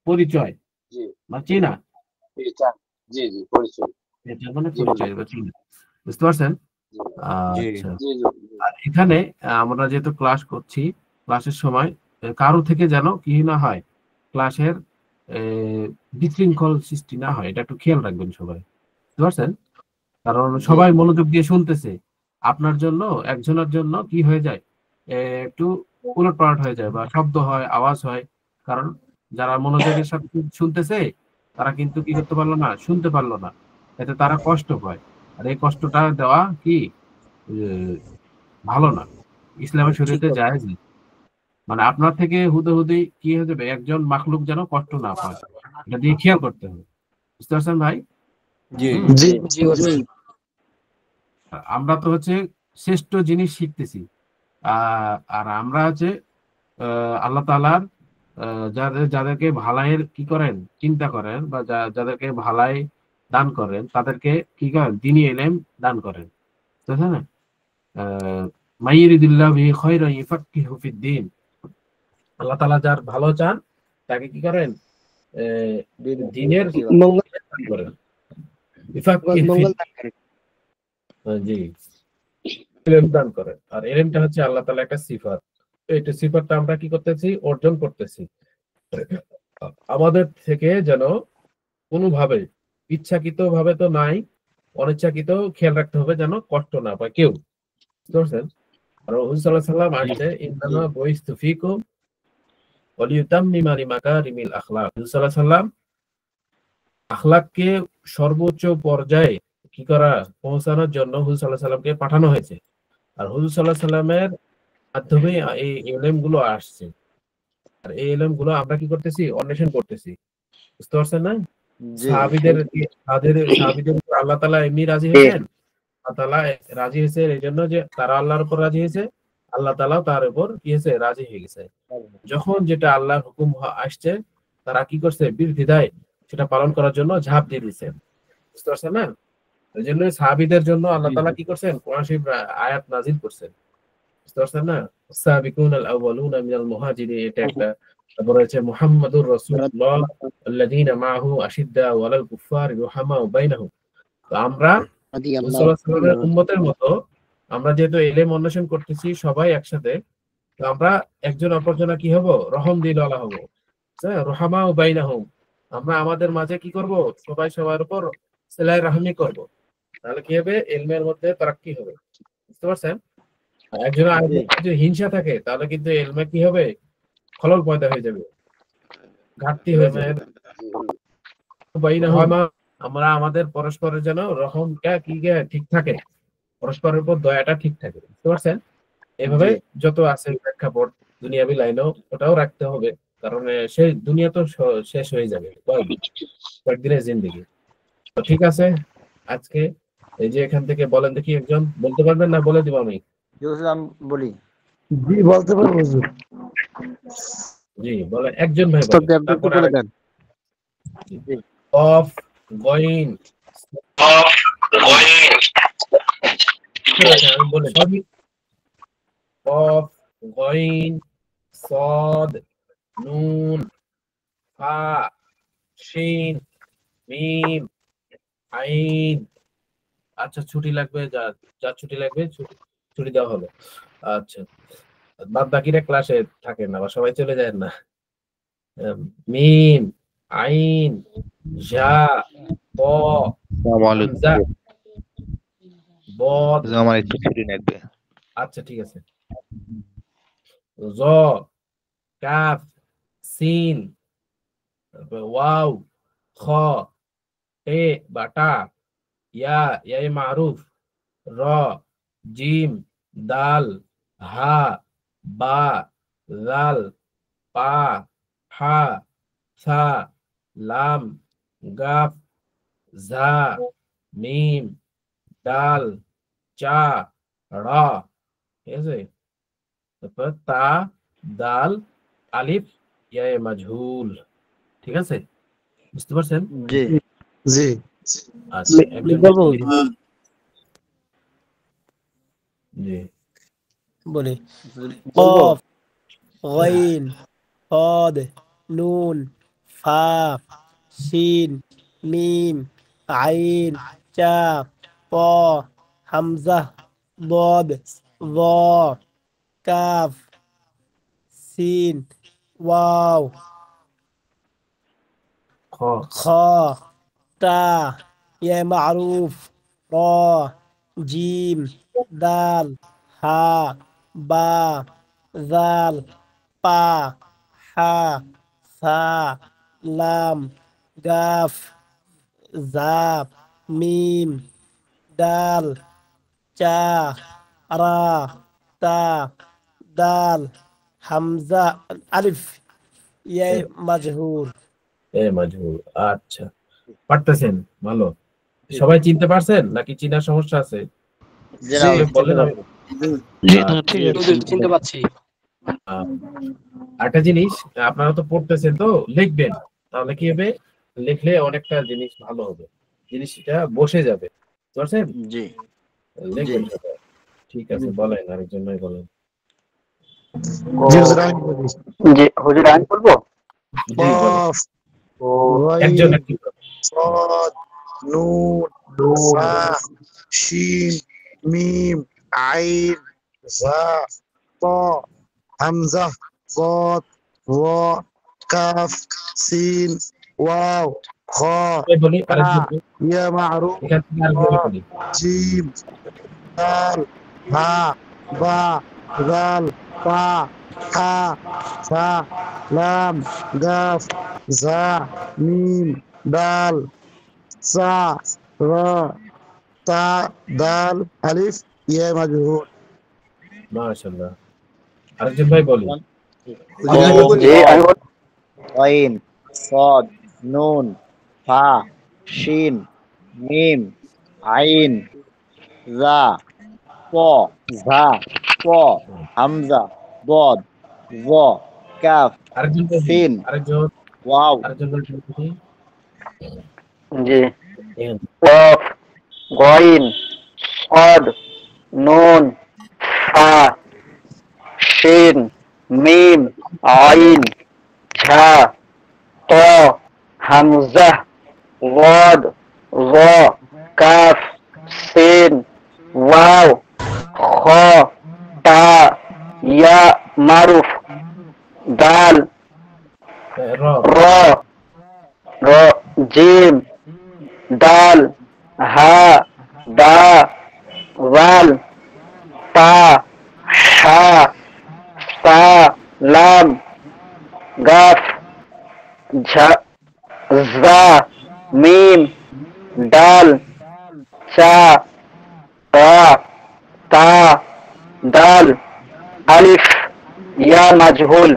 পরিচয়, জি, মানে চিনা। পেজা, জি জি, পরিচয়। পেহচান মানে পরিচয় বা চিনা, বুঝতে পারছেন? আচ্ছা, জি জি। আর এখানে আমরা যেহেতু ক্লাস করছি, ক্লাসের সময় কারো থেকে যেন কি না হয়, ক্লাসের বিশৃঙ্খল সৃষ্টি না হয়, এটা একটু খেয়াল রাখবেন সবাই, বুঝতে পারছেন? কারণ সবাই মনোযোগ দিয়ে শুনতেছে, আপনার জন্য একজনের জন্য কি হয়ে যায়, একটু উলটপালট হয়ে যায় বা শব্দ হয়, আওয়াজ হয়। কারণ যারা মনোযোগের সাথে শুনতেছে তারা কিন্তু কি করতে পারলো না, শুনতে পারলো না, এতে তারা কষ্ট পায়। আর এই কষ্টটা দেওয়া কি ভালো না, ইসলামের শরীয়তে জায়েজ নেই। মানে আপনার থেকে হুদহুদি কি হয়ে যাবে, একজন মাখলুক যেন কষ্ট না পায়, এটা দিয়ে খেয়াল করতে হবে, বুঝতে পারছেন ভাই? জি জি জি জি। আমরা তো হচ্ছে শ্রেষ্ঠ জিনিস শিখতেছি, আর আমরা হচ্ছে আল্লাহ তাআলার যাদেরকে ভালাইয়ের কি করেন, চিন্তা করেন, বা যাদেরকে ভালাই দান করেন, তাদেরকে কি করেন, দ্বীনি ইলম দান করেন, বুঝছেন না? মাইয়ুরিদুল্লাহু বিহি খায়রান ইউফাক্কিহু ফিদ-দ্বীন, আল্লাহ তাআলা যার ভালো চান তাকে কি করেন, দ্বীনের মঙ্গল দান করেন, ইউফাক্কিহু ফিদ-দ্বীন, জি, ইলম দান করেন। আর ইলমটা হচ্ছে আল্লাহ তাআলা একটা সিফাত, এইটা সিফাতটা আমরা কি করতেছি, অর্জন করতেছি। আমাদের থেকে যেন কোনোভাবে, ইচ্ছাকৃত ভাবে তো নাই, অনিচ্ছাকৃত খেয়াল রাখতে হবে যেন কষ্ট না পায় কেউ, বুঝতে পারছেন? আর রাসূল সাল্লাল্লাহু আলাইহি ওয়াসাল্লাম আসছে, ইন্নামা বুইসতু ফীকুম ওয়া লিউতাম্মিমা লিমাকারিমিল আখলাক। রাসূল সাল্লাল্লাহু আলাইহি ওয়াসাল্লাম আখলাককে সর্বোচ্চ পর্যায়ে কি করা, পৌঁছানোর জন্য রাসূল সাল্লাল্লাহু আলাইহি ওয়াসাল্লামকে পাঠানো হয়েছে। আর রাসূল সাল্লাল্লাহু আলাইহি ওয়াসাল্লামের মাধ্যমে এই ইলম গুলো আসছে। আর এই ইলম গুলো আমরা কি করতেছি, অন্বেষণ করতেছি, বুঝতে পারছেন না? সাহাবীদের আল্লাহ তাআলা এমনি রাজি হয়েছেন, আল্লাহ তাআলা রাজি হয়েছে এই জন্য যে তারা আল্লাহর উপর রাজি হয়েছে, আল্লাহ তাআলাও তার উপর কি হয়েছে, রাজি হয়ে গেছে। যখন যেটা আল্লাহর হুকুম আসছে, তারা কি করছে, বিরধিদায় সেটা পালন করার জন্য ঝাঁপ দিয়ে দিয়েছে, বুঝতে পারছেন না? এই জন্য সাহাবীদের জন্য আল্লাহ তাআলা কি করছেন, কোরআন শরীফ আয়াত নাযিল করছেন, বুঝতে পারছেন না? সাবিকুনাল আউয়ালুনা মিনাল মুহাজিরিন, এটা একটা। তারপর হচ্ছে মুহাম্মাদুর রাসূলুল্লাহ আল্লাযীনা মাআহু আশিদ্দাউ আলাল কুফফারি রুহামাউ বাইনাহুম। তো আমরা রাসূলুল্লাহ সাল্লাল্লাহু আলাইহি ওয়াসাল্লামের উম্মতের মতো আমরা যেহেতু এলেম অন্বেষণ করতেছি সবাই একসাথে, তো আমরা একজন অপরজনা কি হব, রহম দিলওয়ালা হব, হ্যাঁ, রুহামা বাইনাহুম। আমরা আমাদের মাঝে কি করব, সবাই সবার উপর সিলাই রাহমি করব। তাহলে কি হবে, ইলমের মধ্যে তারাক্কি হবে। বুঝতে পারছেন? একজন আরেকজনের যদি হিংসা থাকে তাহলে কিন্তু ইলমে কি হবে, খলল পয়দা হয়ে যাবে, ঘাটতি হয়ে যাবে। আমরা আমাদের পরস্পরের যেন রহমটা কি ঠিক থাকে, পরস্পরের উপর দয়াটা ঠিক থাকে। বুঝতে পারছেন? এভাবে যত আছে প্রেক্ষাপট দুনিয়াবি লাইনও ওটাও রাখতে হবে, কারণ সেই দুনিয়া তো শেষ হয়ে যাবে কয়েকদিনের জিন্দেগি। তো ঠিক আছে, আজকে এই যে এখান থেকে বলেন দেখি, একজন বলতে পারবেন না, বলে দিব আমি। আমি বলি। জি বলতে পারবো হুজুর। জি বলে, একজন ভাই বলেন, তারপর বলে দেন। অফ গোয়িং আমি বলে সবই অফ গোয়িং, সদ, নুন, ফা, শিন, মিম, আইন। আচ্ছা ছুটি লাগবে, যা ছুটি লাগবে ছুটি দেওয়া হলো। আচ্ছা, বাদ বাকিরা ক্লাসে থাকেন না বা সবাই চলে যায় না। মিম, আইন, জা, ত, হামজা, বদ। আমার একটু ছুটি লাগবে। আচ্ছা ঠিক আছে। জ, কাফ, সিন, ওয়াও, খ, তে বাটা, ইয়া ইয়ায়ে মারুফ, র, জিম, দাল, হা, বা, জাল, পা, হা, সা, লাম, গাফ, ঝা, মিম, ডাল, চা, রা। ঠিক আছে? তারপর তা, দাল, আলিফ, ইয়া মাজহুল। ঠিক আছে? বুঝতে পারছেন? জি জি। আচ্ছা একজন জি বলি কফ, গাইন, صاد, নুন, ফা, শিন, মিম, আইন, চা, প, হামজা, বদ, য, কাফ, সিন, ওয়াও, খ, তা, ইয়া মারুফ, র, জিম, দাল, হা, বা, জাল, পা, হা, সা, লাম, গাফ, জা, মিম, ডাল, চা, রা, তা, দাল, হামজা, আলিফ, ইয়া মাজহুর। মাজহুর। আচ্ছা পারতেছেন, ভালো। সবাই চিনতে পারছেন নাকি চিনার সমস্যা আছে? বলেন। চিনতে পারছি। একটা জিনিস, আপনারা তো পড়তেছেন, তো লিখবেন, তাহলে কি হবে, লিখলে অনেকটা জিনিস ভালো হবে, জিনিসটা বসে যাবে। বুঝতে পারছেন? জি লিখবেন সবাই। ঠিক আছে, বলেন, আরেকজন ভাই বলেন। জি হুজুর আমি বলি। জি হুজুর আমি বলবো। জি বলেন। কফ, একজন গাইন, صاد, নুন, ফা, শিন, মিম, আইন, জা, ত, হামজা, ضاد, র, কাফ, সিন, ওয়াও, খ, বলি তা, আরেকজন, ইয়া মারুফ, এখান থেকে আরেকজন বলি। জিম, দাল, হা, বা, জাল, পা, হা, সা, লাম, গাফ, ঝা, মিম, দাল, সা, রা, তা, দাল, আলিফ, ইয়া মাজহুর। মাশাআল্লাহ। আরেকজন ভাই বলি। জি আমি বলি। আইন, صاد, নুন, ফা, শিন, মিম, আইন, জা, প, ঝা, প, হামজা, বদ, জ, কাফ, সিন, ওয়াও। জি কফ, গাইন, صاد, নুন, ফা, শিন, মিম, আইন, ঝা, ত, হামজা, ওয়াদ, য, কাফ, সিন, ওয়াও, খ, খ তা ইয়া মারুফ দাল র র র জিম দাল হা বা ওয়াল তা শা তা লাম গাফ ঝা জা মিম ডাল চা তা তা দাল আলিফ ইয়া মাজহুল।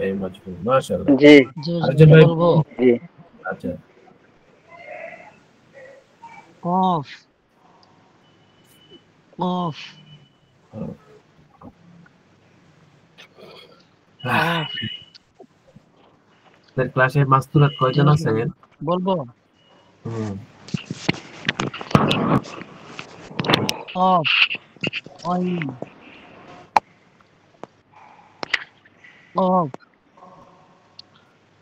এই মাজহুল মাশাআল্লাহ। জি আরেকজন ভাই বলবো। জি আচ্ছা কফ কফ আপনার ক্লাসে মাস্তুরাত কয়জন আছেন? বলবো হুম কফ আইন কফ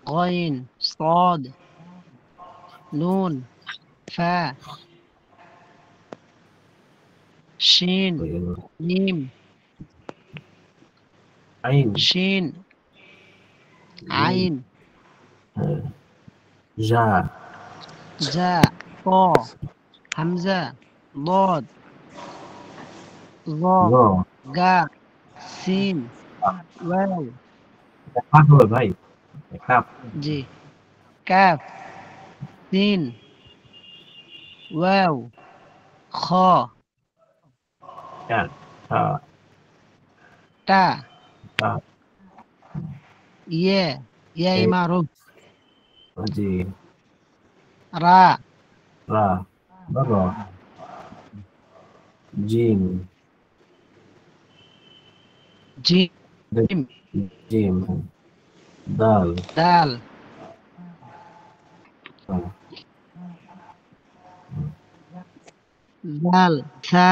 غين صاد نون فاء شين ميم আইন شين عين জা جاء طا همزة ضاد ظا র جا سين واو কাপ হবে ভাই কাপ जी كاف سين واو خا কাপ তা تا তা يا معروف জি را রা র জিম جيم জিম দাল دال دال ثا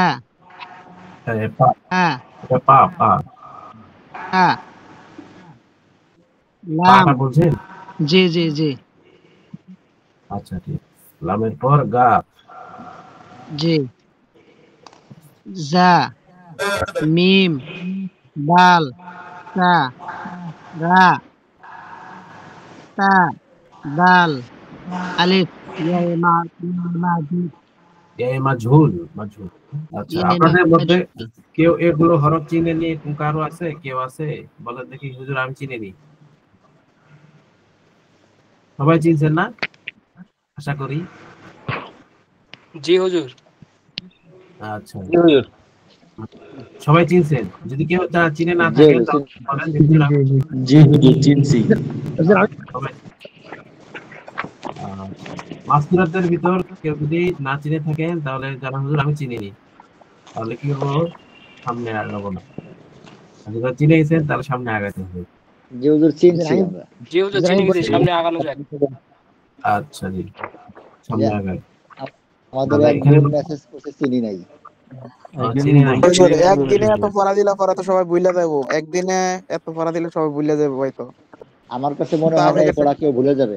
পা ها পা পা ها পাটা لام বলছেন? जी जी जी আচ্ছা ঠিক লামের পর গা जी जा मीम दाल सा रा ता दाल अलिफ या माजी এই মাজহুল মাজহুল। আচ্ছা ये আপনাদের মধ্যে माजी কেউ এগুলো হরফ চিনে নি? কারো আছে? কেউ আছে? বলেন দেখি হুজুর আমি চিনে নি। সবাই চিনছেন না আশা করি? জি হুজুর। আচ্ছা সবাই চিনছেন? যদি কেউ চিনে না থাকেন তাহলে বলেন যে হুজুর আমি জি হুজুর চিনছি। সবাই মাসকুরাতের ভিতর কেউ যদি না চিনে থাকেন তাহলে যারা হুজুর আমি চিনিনি তাহলে কি করবো? সামনে আগাবো না। আর যারা চিনে গেছেন তাহলে সামনে আগাতে হবে। জি হুজুর চিনছি আমরা। জি হুজুর চিনে গেছি, সামনে আগানো যাক। আচ্ছা জি সামনে আগাই। আমাদের আমরা এখানে একজন মেসেজ করতে চিনি নাই। চিনি নাই। একদিনে এত পড়া দিলা পরে তো সবাই ভুলে যাবো। একদিনে এত পড়া দিলে সবাই ভুলে যাবে হয়তো। আমার কাছে মনে হয় না এই পড়া কেউ ভুলে যাবে।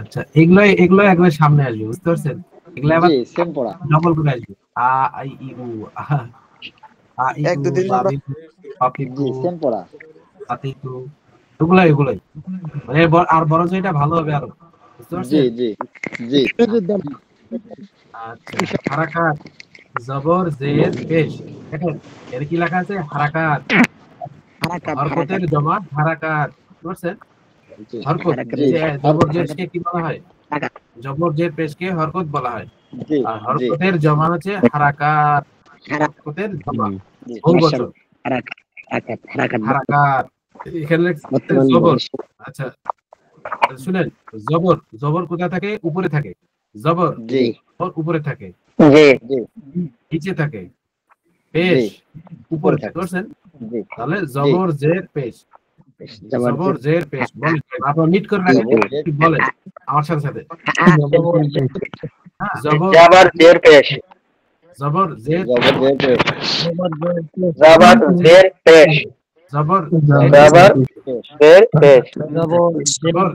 আচ্ছা এগুলো এগুলো একবার সামনে আসবে, বুঝতে পারছেন? এগুলো আবার সেম পড়া ডবল করে আসবে। আ আই ই উ আ ই এক উ দুদিন বাবি পাপিকু সেম পড়া পাতিকু এগুলাই মানে আর বড় যে এটা ভালো হবে আরো, বুঝতে পারছেন? জি জি জি আচ্ছা হারাকাত জবর জের পেশ, দেখেন এর কি লেখা আছে? হারাকাত। হরকতের জমা হারাকাত, বুঝতে পারছেন? হরকত জবর জেরকে কি বলা হয়? জবর জের পেশকে হরকত বলা হয়। আর হরকতের জমা হচ্ছে হারাকাত। হরকতের জমা বহুবচন হারাকাত। এখানে জবর। আচ্ছা শুনেন, জবর জবর কোথায় থাকে? উপরে থাকে। জবর উপরে থাকে, নিচে থাকে। পেশ উপরে থাকে, বুঝছেন? তাহলে জবর জের পেশ, জবর জের পেশ। বলেন আপনারা নিট করে রাখেন, বলেন আমার সাথে সাথে। জবর জের পেশ, জবর জের জবর জের পেশ, জবর জবর জের পেশ, জবর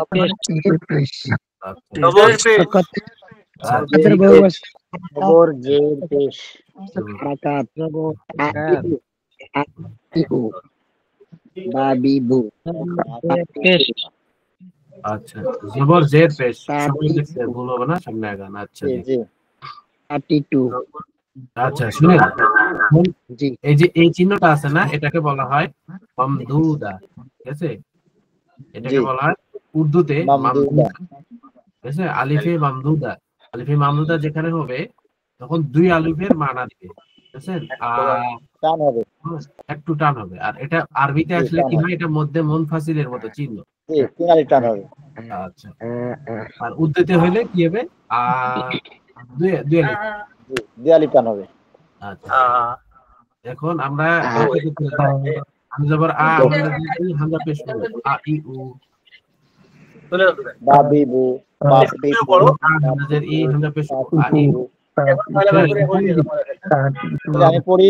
জের পেশ। জবর জের পেশ হারাকাত পেশ আচ্ছা জবর জের পেশ সবাই লিখছে ভুল হবে না, সামনে আগান। আচ্ছা জি জি 32 আচ্ছা শুনেন, এই যে এই চিহ্নটা আছে না, এটাকে বলা হয় মামদুদা, ঠিক আছে? এটাকে বলা হয় উর্দুতে মামদুদা, ঠিক আছে? আলিফে মামদুদা, আলিফে মামদুদা যেখানে হবে তখন দুই আলিফের মানা দিবে, ঠিক আছে? টান হবে, একটু টান হবে। আর এটা আরবিতে আসলে কি হয়, এটা মধ্যে মুনফাসিলের মতো চিহ্ন, জি তিন আলিফ টান হবে। আচ্ছা। আর উর্দুতে হইলে কি হবে, দুই আলিফ, জি দুই আলিফ টান হবে। আচ্ছা এখন আমরা আমি জবর আ হামজা পেশ করব, আ ই উ বাবিবু বাবিবু হামজার ই হামজা পেশ করব, আ ই উ। আমি পড়ি,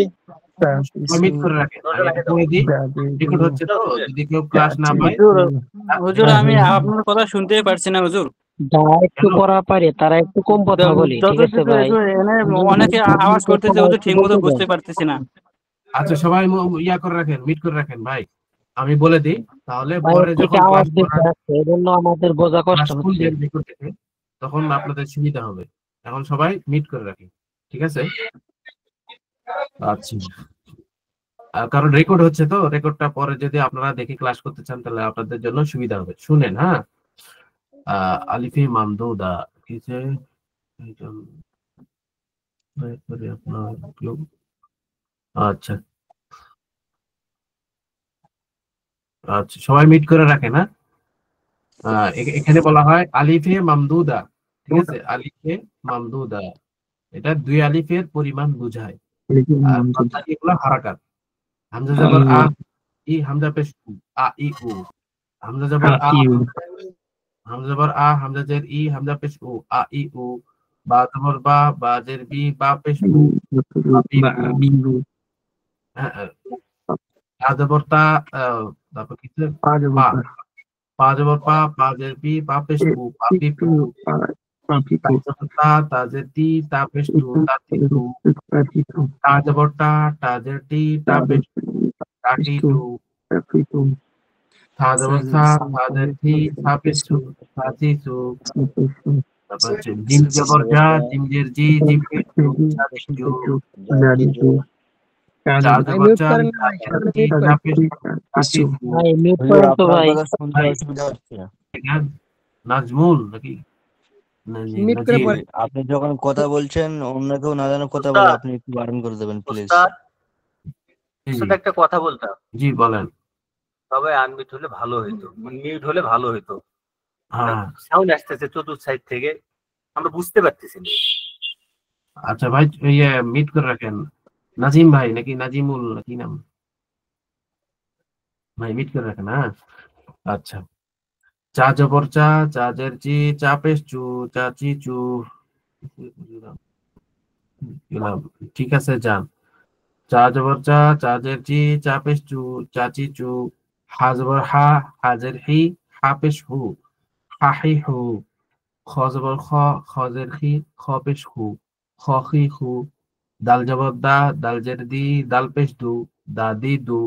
কমিট করে রাখেন, আমি এটা পড়ে দিই, রেকর্ড হচ্ছে তো, যদি কেউ ক্লাস না পায়। হুজুর আমি আপনার কথা শুনতেই পারছি না হুজুর। যারা একটু পড়া পারে তারা একটু কম কথা বলে, ঠিক আছে ভাই? অনেকে আওয়াজ করতেছে হুজুর, ঠিক মতো বুঝতে পারতেছি না। আচ্ছা সবাই ইয়া করে রাখেন, মিট করে রাখেন ভাই, আমি বলে দিই, তাহলে ভাই পরে থেকে যখন আওয়াজ ক্লাস দিতে আসছে, এজন্য আমাদের বোঝা কষ্ট হচ্ছে। তখন আপনাদের সুবিধা হবে। এখন সবাই মিট করে রাখেন, ঠিক আছে? আচ্ছা কারণ রেকর্ড হচ্ছে তো, রেকর্ডটা পরে যদি আপনারা দেখে ক্লাস করতে চান তাহলে আপনাদের জন্য সুবিধা হবে। শুনেন, হ্যাঁ, আলিফে মামদুদা কিসে আচ্ছা আচ্ছা সবাই মিট করে রাখেন। হ্যাঁ, এখানে বলা হয় আলিফে মামদুদা, ঠিক আছে? আলিফে মামদুদা এটা দুই আলিফের পরিমাণ বোঝায়, আর এগুলো হারাকাত। হামজা জবর আ, ই হামজা পেশ উ, আ ই উ, হামজা জবর আ, হামজা জবর আ, হামজা জের ই, হামজা পেশ উ, আ ই উ, বা জবর বা, বা জের বি, বা পেশ উ, তা জবর তা, তারপর কি পা, পা জবর পা, পা জের বি, পা পেশ উ, পা পি পু, তা জবর তা, তা জের তি, তা পেশ টু, তা তি টু, তা জবর টা, টা জের টি, তা পেশ টু, তা টি টু, থা জবর থা, থা জের থি, থা পেশ টু, থা তি টু, তারপর হচ্ছে জিম জবর জা, জিম জের জি, জিম পেশ টু, জা পেশ টু, জা জবর জা, জা পেশ টু, তা তি টু। ভাই মিউট করেন তো ভাই। নাজমুল নাকি আপনি যখন কথা বলছেন অন্য কেউ না জানো কথা বলে, আপনি একটু বারণ করে দেবেন প্লিজ। একটা কথা বলতাম, জি বলেন। সবাই আনমিউট হলে ভালো হইতো, মিউট হলে ভালো হইতো। হ্যাঁ সাউন্ড আসতেছে চতুর্থ সাইড থেকে, আমরা বুঝতে পারতেছি না। আচ্ছা ভাই মিট করে রাখেন। নাজিম ভাই নাকি নাজিমুল নাকি নাম, ভাই মিট করে রাখেন। হ্যাঁ আচ্ছা, চা জবর চা, চা জের চি, চা পেশ চু, চা চি চু, ঠিক আছে যান। চা জবর চা, চা জের চি, চা পেশ চু, চা চি চু, হা জবর হা, হা জের হি, হা পেশ হু, হা হি হু, খ জবর খ, খ জের হি, খ পেশ হু, খ হি হু, দাল জবর দা, দাল জের দি, দাল পেশ দু, দা দি দু,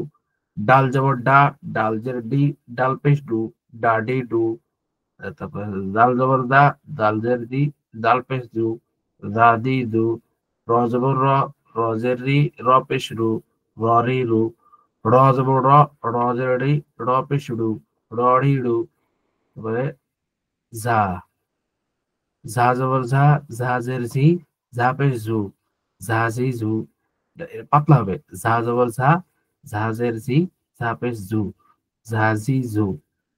ডাল জবর ডা, ডাল জের ডি, ডাল পেশ ডু, ডা ডি ডু, তারপর দাল জবর দা, দাল জের দি, দাল পেশ দু, দা দি দু, র জবর র, র জের রি, র পেশ রু, র রি রু, র জবর র, র জের রি, র পেশ রু, র রি রু, তারপরে যা, যা জবর ঝা, ঝা জের ঝি, ঝা পেশ ঝু, ঝা ঝি ঝু, পাতলা হবে, যা জবর ঝা, ঝা জের ঝি, ঝা পেশ ঝু, ঝা ঝি ঝু,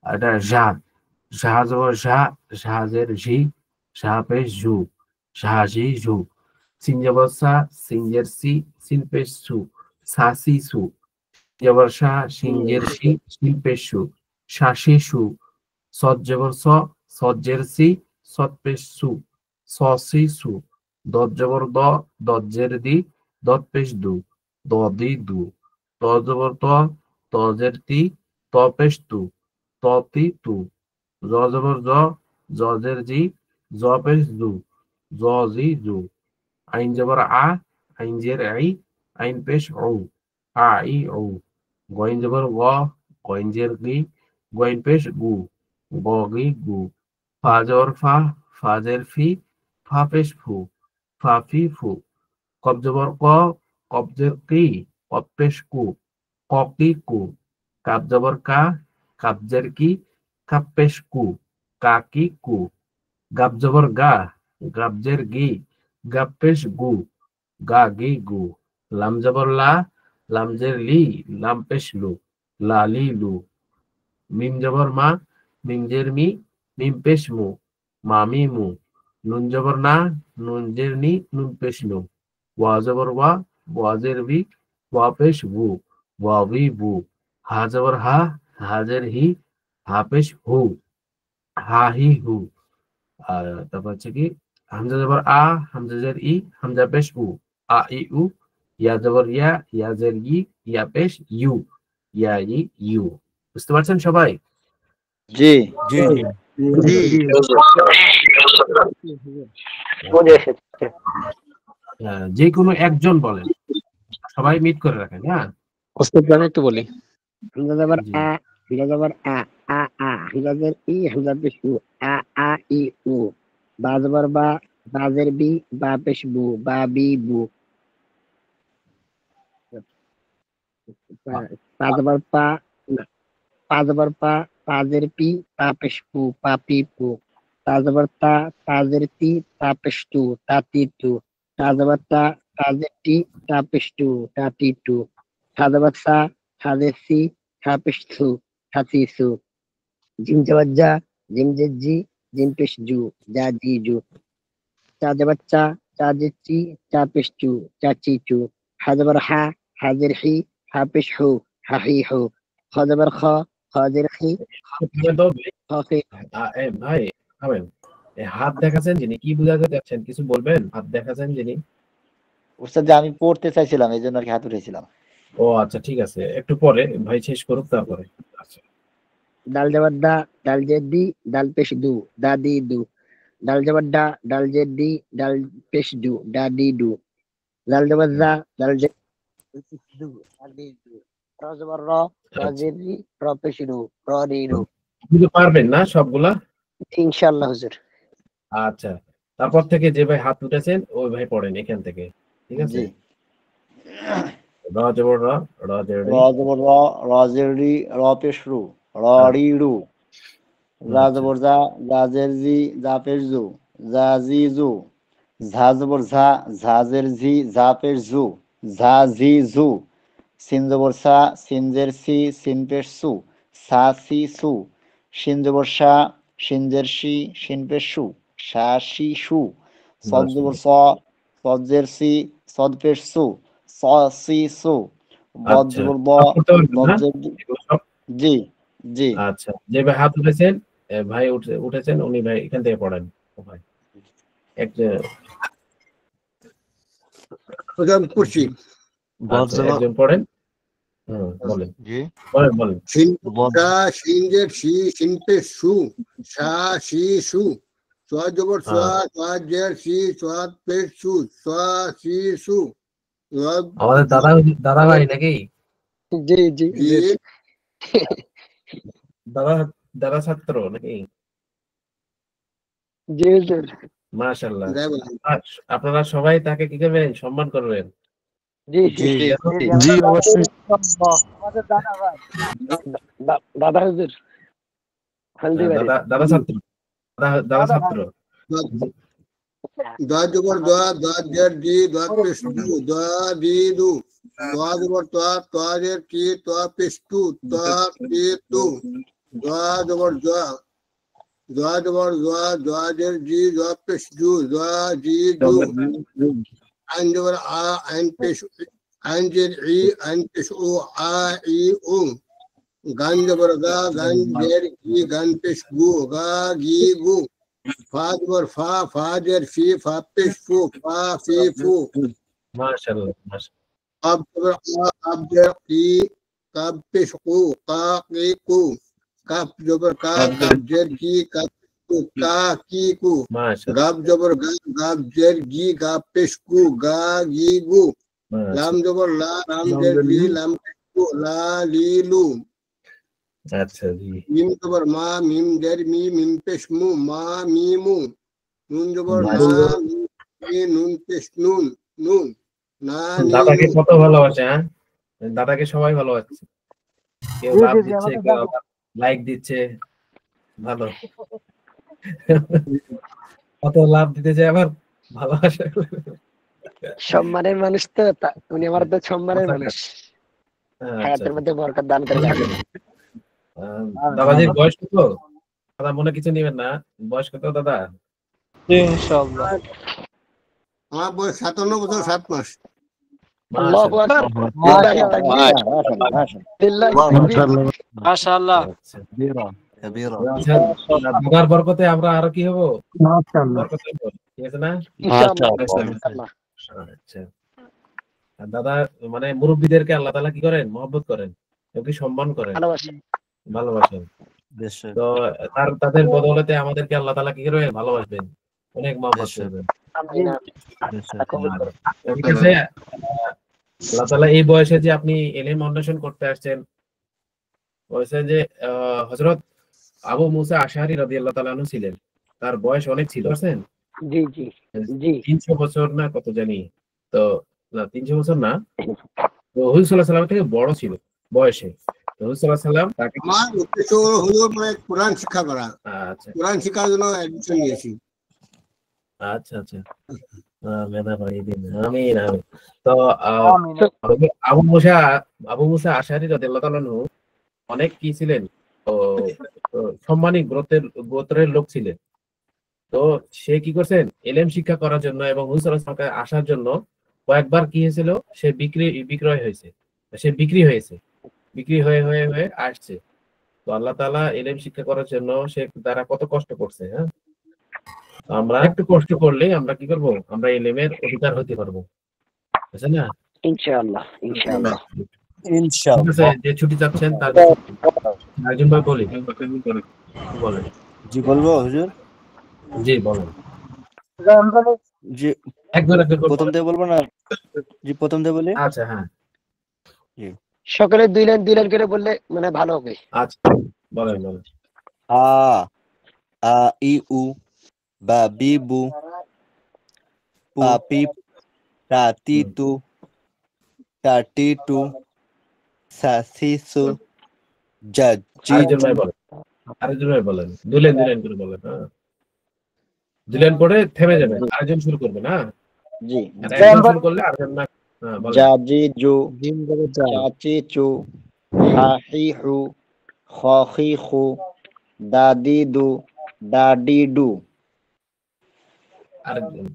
আর এটা ঝা, ঝা জবর ঝা, ঝা জের ঝি, ঝা পেশ ঝু, ঝা ঝি ঝু, সিন জবর সা, সিন জের সি, সিন পেশ সু, সা সি সু, জবর সা, সিন জের সি, সিন পেশ সু, সা সি সু, সদ জবর স, সদ জের সি, সদ পেশ সু, স সি সু, দদ জবর দ, দদ জের দি, দদ পেশ দু, দ দি দু, ত জবর ত, ত জের তি, ত পেশ তু, ত তি তু, জ জবর জ, জ জের জি, জ পেশ জু, জ জি জু, আইন জবর আ, আইন জের আই, আইন পেশ ও, আ ই ও। গইন জবর গ, গইন জের গি, গইন পেশ গু, গ গি গু। ফা জবর ফা, ফা জের ফি, ফা পেশ ফু, ফা ফি ফু। কব জবর ক, কব জের কি, কব পেশ কু, ক কি কু। কাপ জবর কা, কাপ জের কি, কাপ পেশ কু, কা কি কু। গাব জবর গা, গাব জের গি, গাব পেশ গু, গা গি গু। লাম জবর লা, লাম জের লি, লাম পেশ লু, লা লি লু। মিম জবর মা, মিম জের মি, মিম পেশ মু, মা মি মু। নুন জবর না, নুন জের নি, নুন পেশ নু। ওয়া জবর ওয়া, ওয়া জের বি, ওয়া পেশ বু, ওয়া বি বু। হা জবর হা, হা জের হি, হা পেশ হু, হা হি হু। আর তারপর হচ্ছে কি হামজা জবর আ, হামজা জের ই, হামজা পেশ উ, আ ই উ। ইয়া জবর ইয়া, ইয়া জের ই, ইয়া পেশ ইউ, ইয়া ই ইউ। বুঝতে পারছেন সবাই? জি জি যে কোনো একজন বলেন, সবাই মিট করে রাখেন। হ্যাঁ ওস্তাদ আমি একটু বলি। হামজা জবর আ, হামজা জবর আ, আ আ। হামজা জের ই, হামজা পেশ উ, আ আ ই উ। বা জবর বা, বা জের বি, বা পেশ বু, বা বি বু। পা জবর পা, পা জবর পা, পা জের পি, পা পেশ পু, পা পি পু। তা জবর তা, তা জের তি, তা পেশ তু, তা তি তু। তা জবর তা, তা জের টি, তা পেশ টু, তা টি টু। থা জবর সা, থা জের সি, থা পেশ সু, থা সি সু। জিম জবর জা, জিম জের জি, জিম পেশ জু, জা জি জু। চা জবর চা, চা জের চি, চা পেশ চু, চা চি চু। হা জবর হা, হা জের হি, হা পেশ হু, হা হি হু। খ জবর খ, খ জের খি, খ খি। ভাই থামেন। হাত দেখাচ্ছেন যিনি, কি বুঝাতে চাচ্ছেন? কিছু বলবেন? হাত দেখাচ্ছেন যিনি। উস্তাদ যে আমি পড়তে চাইছিলাম এই জন্য আর কি হাত উঠেছিলাম। ও আচ্ছা ঠিক আছে, একটু পরে ভাই শেষ করুক তারপরে। আচ্ছা দাল জবর দা, দাল জের দি, দাল পেশ দু, দা দি দু। দাল জবর ডা, দাল জের দি, দাল পেশ দু, দা দি দু। দাল জবর জা, দাল জের দু, দা দি দু। র জবর র, র জের রি, র পেশ রু, র রি রু। বুঝতে পারবেন না সবগুলা? ইনশাআল্লাহ হুজুর। আচ্ছা, তারপর থেকে যে ভাই হাত উঠেছেন ওই ভাই পড়েন এখান থেকে, ঠিক আছে? র জবর র, র জের রি, র জবর র, র জের রি, র পেশ রু, র রি রু। জা জবর জা, জা জের জি, জা পেশ জু, জা জি জু। ঝা জবর ঝা, ঝা জের ঝি, ঝা পেশ জু, ঝা ঝি জু। সিন জবর সা, সিন জের সি, সিন পেশ সু, সা সি সু। শিন জবর শা, শিন জের শি, শিন পেশ সু, সা শি সু। সদ জবর স, সদ জের সি, সদ পেশ সু, স সি সু। বদ আচ্ছা জবর ব, সব করতে পারবেন বদ না জের জি জি। আচ্ছা, যে ভাই হাত উঠেছেন, ভাই উঠেছেন উনি ভাই এখান থেকে পড়েন। ও ভাই করছি। আচ্ছা, একজন পড়েন। বলেন বলেন বলেন। শিন জের শি, শিন পেশ সু, সা শি সু। সোয়া জবর সোয়া, সোয়া জের শি, সোয়া পেশ সু, সোয়া শি সু। আমাদের দাদা ভাই নাকি? জি জি দাদা ছাত্র নাকি? জি হুজুর। মাশাআল্লাহ। আপনারা সবাই তাকে কি করবেন? সম্মান করবেন। জি জি জি অবশ্যই। আমাদের দাদা ভাই, দাদা হুজুর। দাদা ছাত্র, দাদা ছাত্র। দোয়া জবর দোয়া, দোয়া জের দি, দোয়া পেশ দু, দোয়া দি দু। দোয়া জবর তোয়া, তোয়া জের কি, তোয়া পেশ তু, তোয়া তি তু। দোয়া জবর দোয়া, দোয়া জবর দোয়া, দোয়া জের জি, দোয়া পেশ জু, দোয়া জি জু। আইন জবর আ, আইন পেশ, আইন জের ই, আইন পেশ ও, আ ই উ। গান জবর গা, গান জের কি, গান পেশ গু, গা গি গু। ফা জবর ফা, ফা জের ফি, ফা পেশ ফু, ফা ফি ফু। মাশাআল্লাহ মাশাআল্লাহ। কাব জবর আ, কাব জের কি, কাব পেশ কু, কা কি কু। কাব জবর কা, কাব জের কি, কাব কু কা কি কু মাশাআল্লাহ গাব জবর গা গাব জের গি গাব পেশ কু গা গি গু লাম জবর লা রাম জের লি লাম পেশ কু লা লি লু আচ্ছা জি মিম জবর মা মিম জের মি মিম পেশ মু মা মি মু নুন জবর না নুন মি নুন পেশ নুন নুন না নি দাদাকে নু কত ভালোবাসে হ্যাঁ দাদাকে সবাই ভালোবাসে কেউ জি, লাভ জি, জি, দিচ্ছে আমাদের কেউ দাদা। লাইক দিচ্ছে ভালো কত লাভ দিতেছে আবার ভালোবাসা সম্মানের মানুষ তো উনি আমার তো সম্মানের মানুষ আচ্ছা হায়াতের মধ্যে বরকত দান করে রাখেন। দাদাজির বয়স কত দাদা মনে কিছু নেবেন না বয়স কত দাদা ইনশাআল্লাহ আমার বয়স 57 বছর 7 মাস আল্লাহু আকবার লিল্লাহি তাকবীর লিল্লাহি তাকবীর মাশাআল্লাহ আচ্ছা দাদার বরকতে আমরা আরো কি হবো মাশাআল্লাহ বরকত হবো ঠিক আছে না ইনশাআল্লাহ আচ্ছা আর দাদা মানে মুরব্বীদেরকে আল্লাহ তাআলা কি করেন মহব্বত করেন ওকে সম্মান করেন ভালোবাসেন তো তাদের বদৌলতে আমাদেরকে আল্লাহ তাআলা কি করবেন ভালোবাসবেন অনেক মহব্বত করবেন ঠিক আছে আল্লাহ তাআলা এই বয়সে যে আপনি ইলম অন্বেষণ করতে আসছেন বলছে যে হযরত আবু মুসা আশআরী রাদিয়াল্লাহু তাআলা আনহু ছিলেন তার বয়স অনেক ছিল বুঝছেন জি জি জি 300 বছর না কত জানি তো না 300 বছর না তো হুজুর সাল্লাল্লাহু আলাইহি ওয়াসাল্লাম থেকে বড় ছিল বয়সে তো হুজুর সাল্লাল্লাহু আলাইহি ওয়াসাল্লাম তাকে আমার উদ্দেশ্য হলো মানে কোরআন শিক্ষা করা আচ্ছা কোরআন শিক্ষার জন্য অ্যাডমিশন নিয়েছি আচ্ছা আচ্ছা মেধা বাড়িয়ে দিন আমিন আমিন তো আবু মুসা আশআরী রাদিয়াল্লাহু তাআলা আনহু অনেক কি ছিলেন তো সম্মানী গোত্রের লোক ছিলেন তো সে কি করছেন ইলম শিক্ষা করার জন্য এবং হুজুর সাল্লাল্লাহু আলাইহি ওয়াসাল্লাম আসার জন্য কয়েকবার কি হয়েছিল সে বিক্রয় হয়েছে সে বিক্রি হয়ে হয়ে আসছে তো আল্লাহ তাআলা ইলম শিক্ষা করার জন্য সে তারা কত কষ্ট করছে হ্যাঁ আমরা একটু কষ্ট করলে আমরা কি করব আমরা ইলমের অধিকার হতে পারবো বুঝছেন না ইনশাআল্লাহ ইনশাআল্লাহ ইনশাআল্লাহ যে ছুটি যাচ্ছেন তার একজন ভাই বলি বলেন জি বলবো হুজুর জি বলেন জি একবার প্রথম থেকে বলবো না জি প্রথম থেকে বলি আচ্ছা হ্যাঁ জি সকলে দুই লাইন করে বললে মানে ভালো হবে আচ্ছা বলেন আ আ ই উ বা বি বু পা পি তা তি তু তা টি টু সা সি সু জা জি আরেকজন ভাই বলেন দুই লাইন করে বলেন হ্যাঁ দুই লাইন পরে থেমে যাবেন আরেকজন শুরু করবেন হ্যাঁ জি একজন শুরু করলে আরেকজন না বলেন জা জি জু চা চি চু হা হি হু খ খি খু দা দি দু দা ডি ডু আরেকজন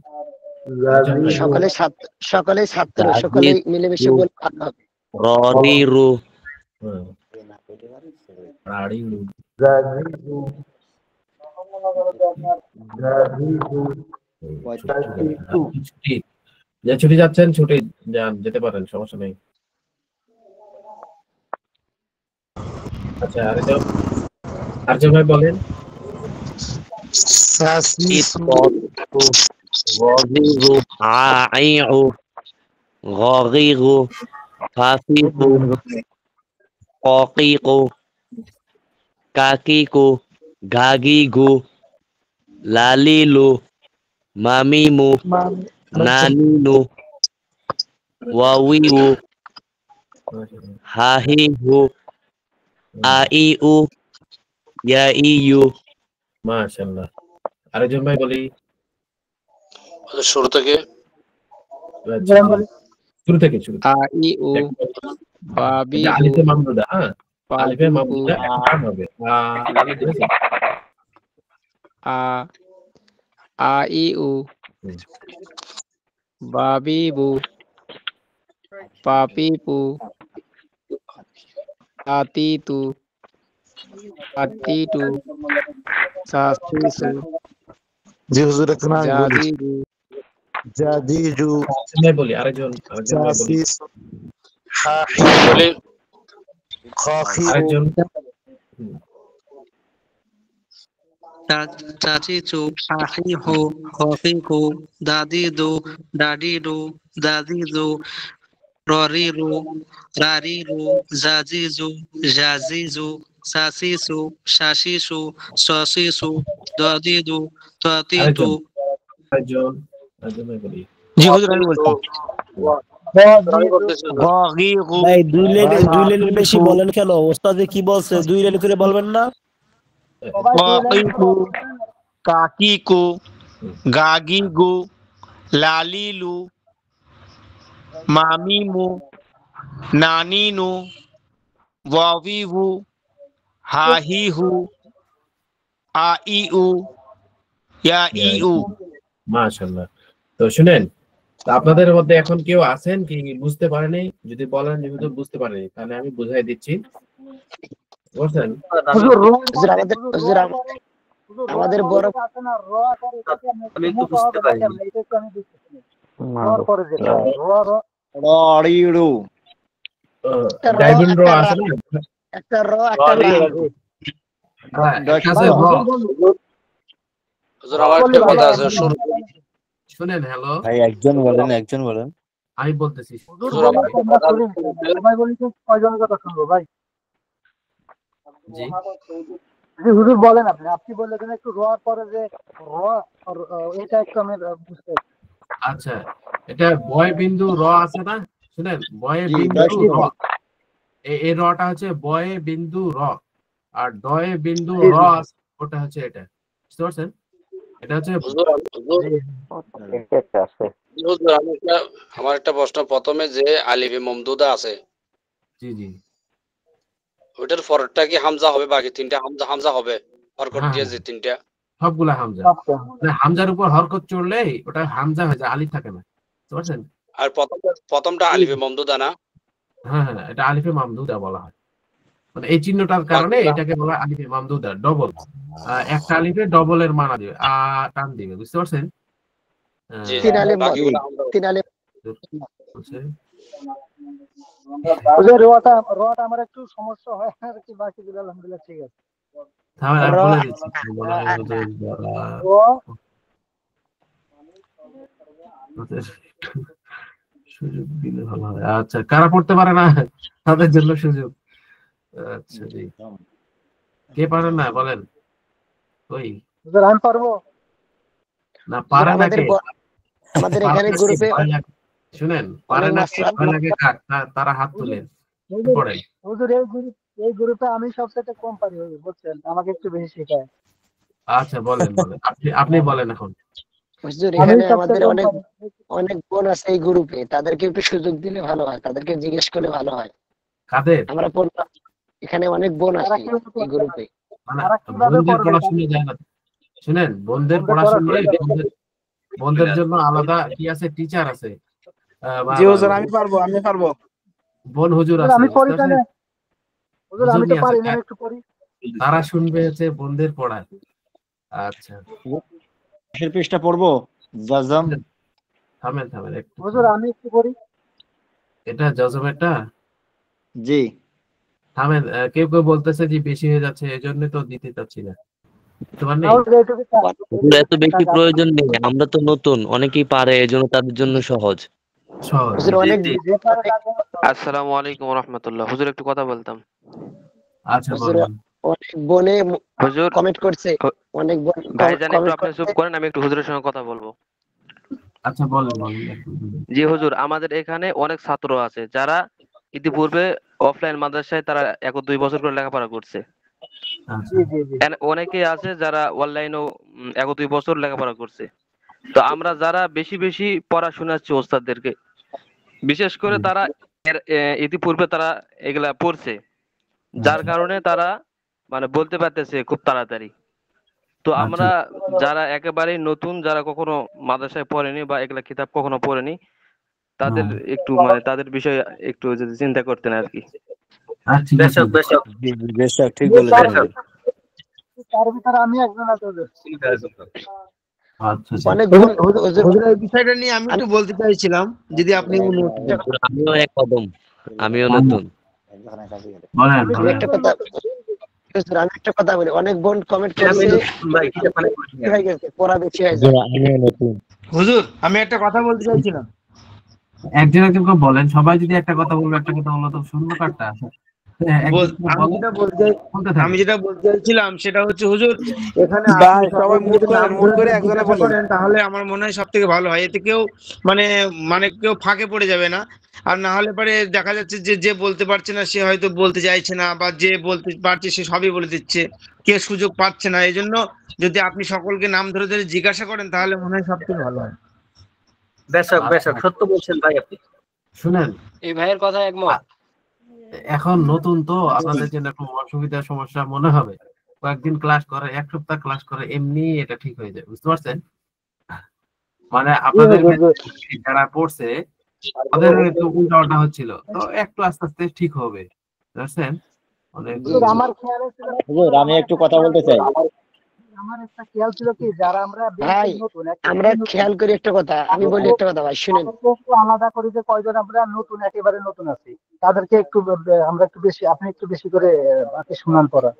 সকলে ছাত্র সকলে মিলেমিশে বলে ভালো হবে রি রু রাড়ি রু যে ছুটি যাচ্ছেন ছুটি যান যেতে পারেন সমস্যা নেই আচ্ছা আরেকজন ভাই বলেন غاغيغو فافيقو قاقيقو কাকিকো ঘাগিগো লালিলো মামিমো নানিনো ওয়াউইও হাহিহো আইও ইয়াইও মাশাআল্লাহ আরেকজন ভাই বলি শুরু থেকে শুরু আ ই উ বাবি আলিফে মামদুদা হ্যাঁ আলিফে মামদুদা একটা হবে আ ই উ বাবি বু পাপি পু আতি তু আতি টু সাসি সু জি হুজুর একটু না জাদি দু জাদি জু আমি বলি আরেকজন বলি হা বলি খ খি আরেকজন চাচিচু, শাহিহু, হফিকু, দাদিদু, দাদিদু, দাদিদু, ররিরু, রারিরু, জাজিজু, জাজিজু, সাসিসু, শাসিসু, সসিসু, দদিদু, ততিদু। জি হুজুর আমি বলছি ভাই দুই লাইনের বেশি বলেন কেন? ওস্তাদে কি বলছে 2 লাইন করে বলবেন না? কাকিকু, গাগিগু, লালিলু, মামিমু, নানিনু, ওয়াবিবু, হাহিহু, আইউ, ইয়াইউ। মাশাআল্লাহ। তো শুনেন, তো আপনাদের মধ্যে এখন কেউ আছেন কি বুঝতে পারেনি? যদি বলেন যে হুজুর বুঝতে পারেনি, তাহলে আমি বুঝাই দিচ্ছি। বুঝছেন? আমাদের বড় আমি তো বুঝতে পারিনি। রড়িড়ু ডাইভিং র আছে না? একটা র একটা হুজুর আমার একটা কথা আছে শুরু শুনেন। হ্যালো ভাই একজন বলেন আমি বলতেছি। হুজুর আমার একটা কথা ভাই বলি তো কয়জনের কথা শুনবো ভাই? জি হুজুর বলেন, আপনি বললেন একটু রোয়ার পরে যে র আর এটা একটু আমি বুঝতে। আচ্ছা, এটা বয় বিন্দু র আছে না? শুনেন, বয়ে বিন্দু র, এই রটা হচ্ছে বয়ে বিন্দু র, আর ডয়ে বিন্দু র আছে, ওটা হচ্ছে এটা। বুঝতে পারছেন? এটা হচ্ছে হুজুর আমার একটা প্রশ্ন। প্রথমে যে আলিফে মমদুদা আছে, জি জি, ওইটার পরেরটা কি হামজা হবে? বাকি তিনটা হামজা হবে হরকত দিয়ে যে তিনটা সবগুলা হামজা। মানে হামজার উপর হরকত চড়লেই ওটা হামজা হয়ে যায়, আলিফ থাকে না। বুঝতে পারছেন? আর প্রথমটা আলিফে মমদুদা না? হ্যাঁ হ্যাঁ, এটা আলিফে মামদুদা বলা হয়। মানে এই চিহ্নটার কারণে এটাকে বলা হয় আলিফে মামদুদা, ডবল। একটা আলিফে ডবলের মানা দিবে, টান দিবে। বুঝতে পারছেন? তিন আলিফ রটা আমার একটু সমস্যা হয় আর কি, বাকি গুলো আলহামদুলিল্লাহ ঠিক আছে। বলে দিচ্ছি সুযোগ দিলে ভালো হয়। আচ্ছা, কারা পড়তে পারে না তাদের জন্য সুযোগ। আচ্ছা জি, কে পারেন না বলেন? ওই আমি পারবো না, পারেন না কে? আমাদের এখানে গ্রুপে শুনেন, পারেন না কে? ভয় লাগে কার? তারা হাত তুলেন পড়ে। হুজুর এই গ্রুপে আমি সবচেয়ে কম পারি হুজুর, বুঝছেন? আমাকে একটু বেশি শেখায়। আচ্ছা বলেন, আপনি বলেন এখন। হুজুর এখানে আমাদের অনেক বোন আছে এই গ্রুপে, তাদেরকে একটু সুযোগ দিলে ভালো হয়, তাদেরকে জিজ্ঞেস করলে ভালো হয়। কাদের? আমরা এখানে অনেক বোন আছে এই গ্রুপে। বোনদের পড়াশোনা যায় না। শুনেন, বোনদের পড়াশোনা, বোনদের জন্য আলাদা কি আছে, টিচার আছে। জি হুজুর আমি পারবো। বোন হুজুর আছে, আমি পড়ি তাহলে হুজুর, আমি তো পারি না, একটু পড়ি। তারা শুনবে হচ্ছে বোনদের পড়ায়। আচ্ছা, এর পৃষ্ঠা পড়বো। জাজম থামেন একটু হুজুর, আমি একটু পড়ি। এটা জজমেরটা? জি থামেন, কেউ বলতেছে যে বেশি হয়ে যাচ্ছে, এজন্য তো দিতে চাচ্ছি না। তোমার নেই এত বেশি প্রয়োজন নেই, আমরা তো নতুন, অনেকেই পারে, এজন্য তাদের জন্য সহজ। আসসালামু আলাইকুম রাহমাতুল্লাহ। হুজুর একটু কথা বলতাম। আচ্ছা বলেন। অনেক বোনে হুজুর কমেন্ট করছে, অনেক বোন ভাইজান একটু আপনি চুপ করেন, আমি একটু হুজুরের সঙ্গে কথা বলবো। আচ্ছা বলেন। জি হুজুর, আমাদের এখানে অনেক ছাত্র আছে যারা ইতিপূর্বে অফলাইন মাদ্রাসায় তারা 1-2 বছর করে লেখাপড়া করছে। অনেকে আছে যারা অনলাইনেও 1-2 বছর লেখাপড়া করছে। তো আমরা যারা বেশি পড়া শোনাচ্ছি ওস্তাদদেরকে, বিশেষ করে তারা ইতিপূর্বে তারা এগুলা পড়ছে, যার কারণে তারা মানে বলতে পারতেছে খুব তাড়াতাড়ি। তো আমরা যারা একেবারেই নতুন, যারা কখনো মাদ্রাসায় পড়েনি বা এগুলা কিতাব কখনো পড়েনি, তাদের একটু মানে তাদের বিষয়ে একটু যদি চিন্তা করতেন আর কি। বেশক ঠিক বলেছেন। তার ভিতরে আমি একজন আছি। এই বিষয়টা নিয়ে আমি একটু বলতে চাইছিলাম, যদি আপনি আমিও নতুন। হুজুর, আমি একটা কথা বলি, অনেক বোন কমেন্ট করছে ভাই হয়ে গেছে, পড়া বেশি হয়ে যায়। হুজুর আমি একটা কথা বলতে চাইছিলাম। একজন একজনকে বলেন, সবাই যদি একটা কথা বলবে তো শুনবো কারটা? আমি যেটা বলতে চাইছিলাম সেটা হচ্ছে হুজুর, এখানে ভাই সবাই মুট করে একজনে জিজ্ঞাসা বলেন। করেন তাহলে আমার মনে হয় সব থেকে ভালো হয়, এতে কেউ মানে মানে কেউ ফাঁকে পড়ে যাবে না। আর না হলে পরে দেখা যাচ্ছে যে যে বলতে পারছে না সে হয়তো বলতে চাইছে না, বা যে বলতে পারছে সে সবই বলে দিচ্ছে, কে সুযোগ পাচ্ছে না। এই জন্য যদি আপনি সকলকে নাম ধরে ধরে জিজ্ঞাসা করেন তাহলে মনে হয় সব থেকে ভালো হয়। বেশক সত্য বলছেন ভাই আপনি। শুনেন, এই ভাইয়ের কথা একমত। এখন নতুন তো আপনাদের জন্য একটু অসুবিধার সমস্যা মনে হবে। কয়েকদিন ক্লাস করে, এক সপ্তাহ ক্লাস করে, এমনি এটা ঠিক হয়ে যায়, বুঝতে পারছেন? মানে আপনাদের যারা পড়ছে তাদের একটু উল্টা হচ্ছিল, তো একটু আস্তে আস্তে ঠিক হবে, বুঝছেন? অনেক আমার খেয়ালে ছিল হুজুর আমি একটু কথা বলতে চাই। আমার একটা খেয়াল ছিল কি, যারা আমরা ভাই আমরা খেয়াল করি একটা কথা, আমি বলি একটা কথা ভাই শুনেন, একটু আলাদা করি যে কয়জন আমরা নতুন একেবারে নতুন আছি, তাদেরকে একটু আমরা একটু বেশি, আপনি একটু বেশি করে বাকি শুনান পড়া।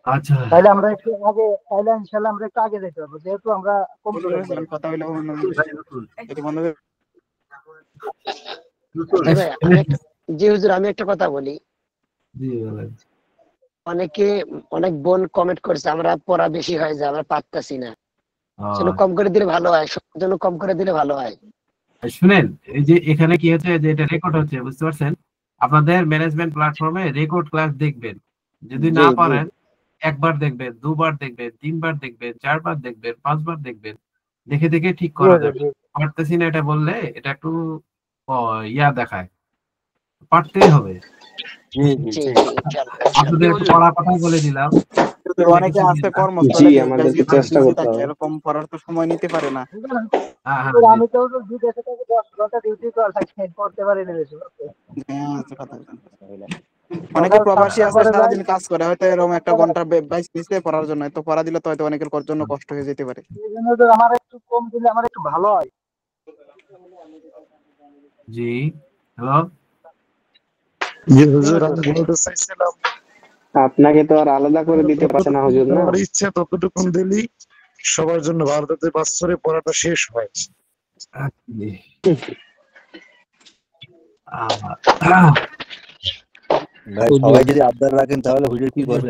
আচ্ছা, তাহলে আমরা একটু আগে, তাহলে ইনশাআল্লাহ আমরা একটু আগে যেতে পারবো, যেহেতু আমরা কম কথা হইলো একটু বন্ধ করে। জি হুজুর, আমি একটা কথা বলি। জি বলেন। অনেক বোন কমেন্ট করছে আমরা পড়া বেশি হয়ে যায়, আমরা পারতাছি না, সেজন্য কম করে দিলে ভালো হয়, সবার জন্য কম করে দিলে ভালো হয়। শুনেন, এই যে এখানে কি হচ্ছে, যে এটা রেকর্ড হচ্ছে, বুঝতে পারছেন? আপনাদের ম্যানেজমেন্ট প্ল্যাটফর্মে রেকর্ড ক্লাস দেখবেন, যদি না পারেন একবার দেখবেন, দুবার দেখবেন, তিনবার দেখবেন, চারবার দেখবেন, পাঁচবার দেখবেন, দেখে দেখে ঠিক করা যাবে। পারতেছি না এটা বললে এটা একটু ইয়া দেখায়, পারতেই হবে। আপনাদের একটু পড়া কথা বলে দিলাম। অনেকে আছে কর্মস্থলে চেষ্টা করতে হবে, এরকম পড়ার তো সময় নিতে পারে না। আমি তো বিদেশে থেকে 10 ঘন্টা ডিউটি করতে পারি না বেশি। অনেকে প্রবাসী আছে সারাদিন কাজ করে, হয়তো এরকম একটা ঘন্টা বাইস নিচে পড়ার জন্য, তো পড়া দিলে তো হয়তো অনেকের জন্য কষ্ট হয়ে যেতে পারে। এইজন্য তো আমার একটু কম দিলে আমার একটু ভালো হয়। জি হ্যালো, জি হুজুর আমি বলতে চাইছিলাম আপনাকে তো আর আলাদা করে দিতে পারছে না হুজুর না। আমার ইচ্ছা ততটুকু দিলেই সবার জন্য ভারতের বছরে পড়াটা শেষ হয়। ভাই সবাই যদি আবদার রাখেন তাহলে হুজুর কি করবে?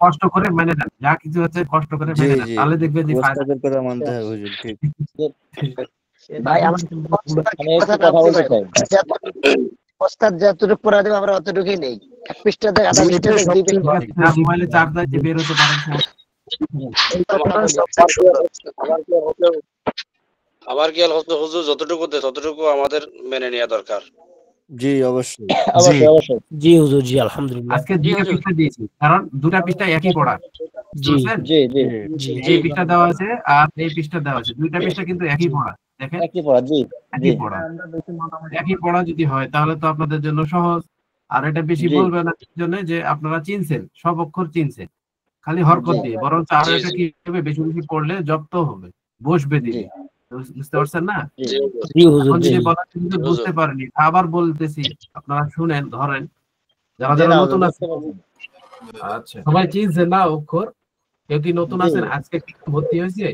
কষ্ট করে মেনে নেন, যা কিছু হচ্ছে কষ্ট করে মেনে নেন, তাহলে দেখবে যে ওস্তাদের কথা মানতে হবে হুজুর। ঠিক ভাই আমি কথা বলতে চাই, ওস্তাদ যতটুকু পড়া দেবে আমরা অতটুকুই নেই। এক পৃষ্ঠা দেয়, আধা পৃষ্ঠা দেয়, দুই পৃষ্ঠা মোবাইলে চার্জ দিয়ে বের হতে পারেন। আবার কি হচ্ছে হুজুর, যতটুকু দেয় ততটুকু আমাদের মেনে নেওয়া দরকার। জি অবশ্যই অবশ্যই। জি হুজুর, জি আলহামদুলিল্লাহ। আজকে দুটা পৃষ্ঠা দিয়েছি, কারণ দুটা পৃষ্ঠা একই পড়া। জি জি জি জি, এই পৃষ্ঠা দেওয়া আছে আর এই পৃষ্ঠা দেওয়া আছে, দুইটা পৃষ্ঠা কিন্তু একই পড়া। দেখেন একই পড়া। জি একই পড়া, একই পড়া যদি হয় তাহলে তো আপনাদের জন্য সহজ। আর এটা বেশি বলবেন না জন্য যে আপনারা চিনছেন, সব অক্ষর চিনছেন, খালি হরকত দিয়ে, বরং আরো এটা কি হবে, বেশি বেশি পড়লে জব্দ হবে, বসবে দিবে। বুঝতে পারছেন না? যদি বলা কিন্তু বুঝতে পারেনি, আবার বলতেছি, আপনারা শুনেন, ধরেন, যারা যারা নতুন আছে, আচ্ছা সবাই চিনছেন না অক্ষর? কেউ কি নতুন আছেন? আজকে ভর্তি হয়েছে?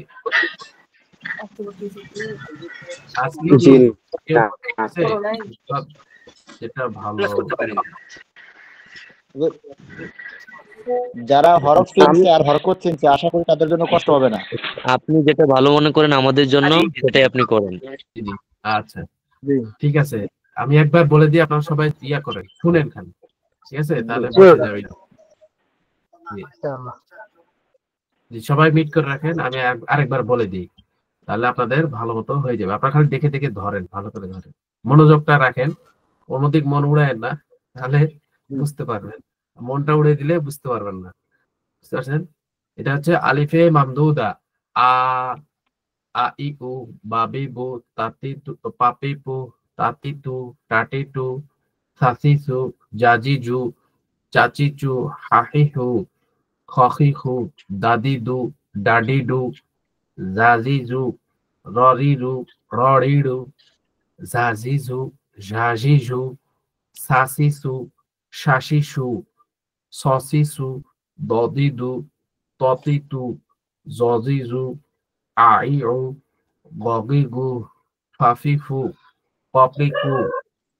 যেটা ভালো, যারা হরফ চিনছে আর হরকত চিনছে, আশা করি তাদের জন্য কষ্ট হবে না। আপনি যেটা ভালো মনে করেন আমাদের জন্য সেটাই আপনি করেন। আচ্ছা ঠিক আছে, আমি একবার বলে দিই, আপনারা সবাই ইয়া করেন, শুনেন খান, ঠিক আছে? তাহলে বুঝতে যাবে। সবাই মিট করে রাখেন, আমি আরেকবার বলে দিই, তাহলে আপনাদের ভালো মতো হয়ে যাবে। আপনারা খালি দেখে দেখে ধরেন, ভালো করে ধরেন, মনোযোগটা রাখেন, অন্যদিক মন উড়ায়েন না, তাহলে বুঝতে পারবেন। মনটা উড়ে দিলে বুঝতে পারবেন না, বুঝতে পারছেন? এটা হচ্ছে আলিফে মামদুদা, আ আ ই উ, বাবি বু, তাতি তু, পাপি পু, তাতি তু, টাটি টু, সাসি সু, জাজি জু, চাচি চু, হাহি হু, খি হু, দাদি দু, ডাডি ডু, জাজি জু, ররি রু, রড়ি রু, জাজি জু, ঝাজি জু, সাসি সু, শাশিসু, সসিসু, দদিদু, ততিতু, জজিজু, আইউ, গগিগু, ফাফিফু, পপিকু,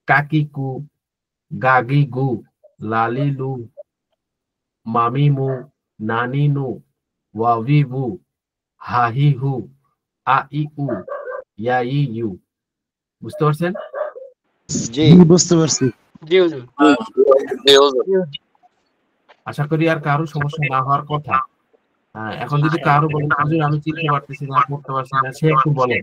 কাকিকু, গাগিগু, লালিলু, মামিমু, নানিনু, ওয়াভিভু, হাহিহু, আইউ, ইয়াইউ। বুঝতে পারছেন? জি বুঝতে পারছি। আশা করি আর কারো সমস্যা না হওয়ার কথা। এখন যদি কারো বলেন হুজুর আমি চিনতে পারতেছি না, পড়তে পারছি না, সে একটু বলেন।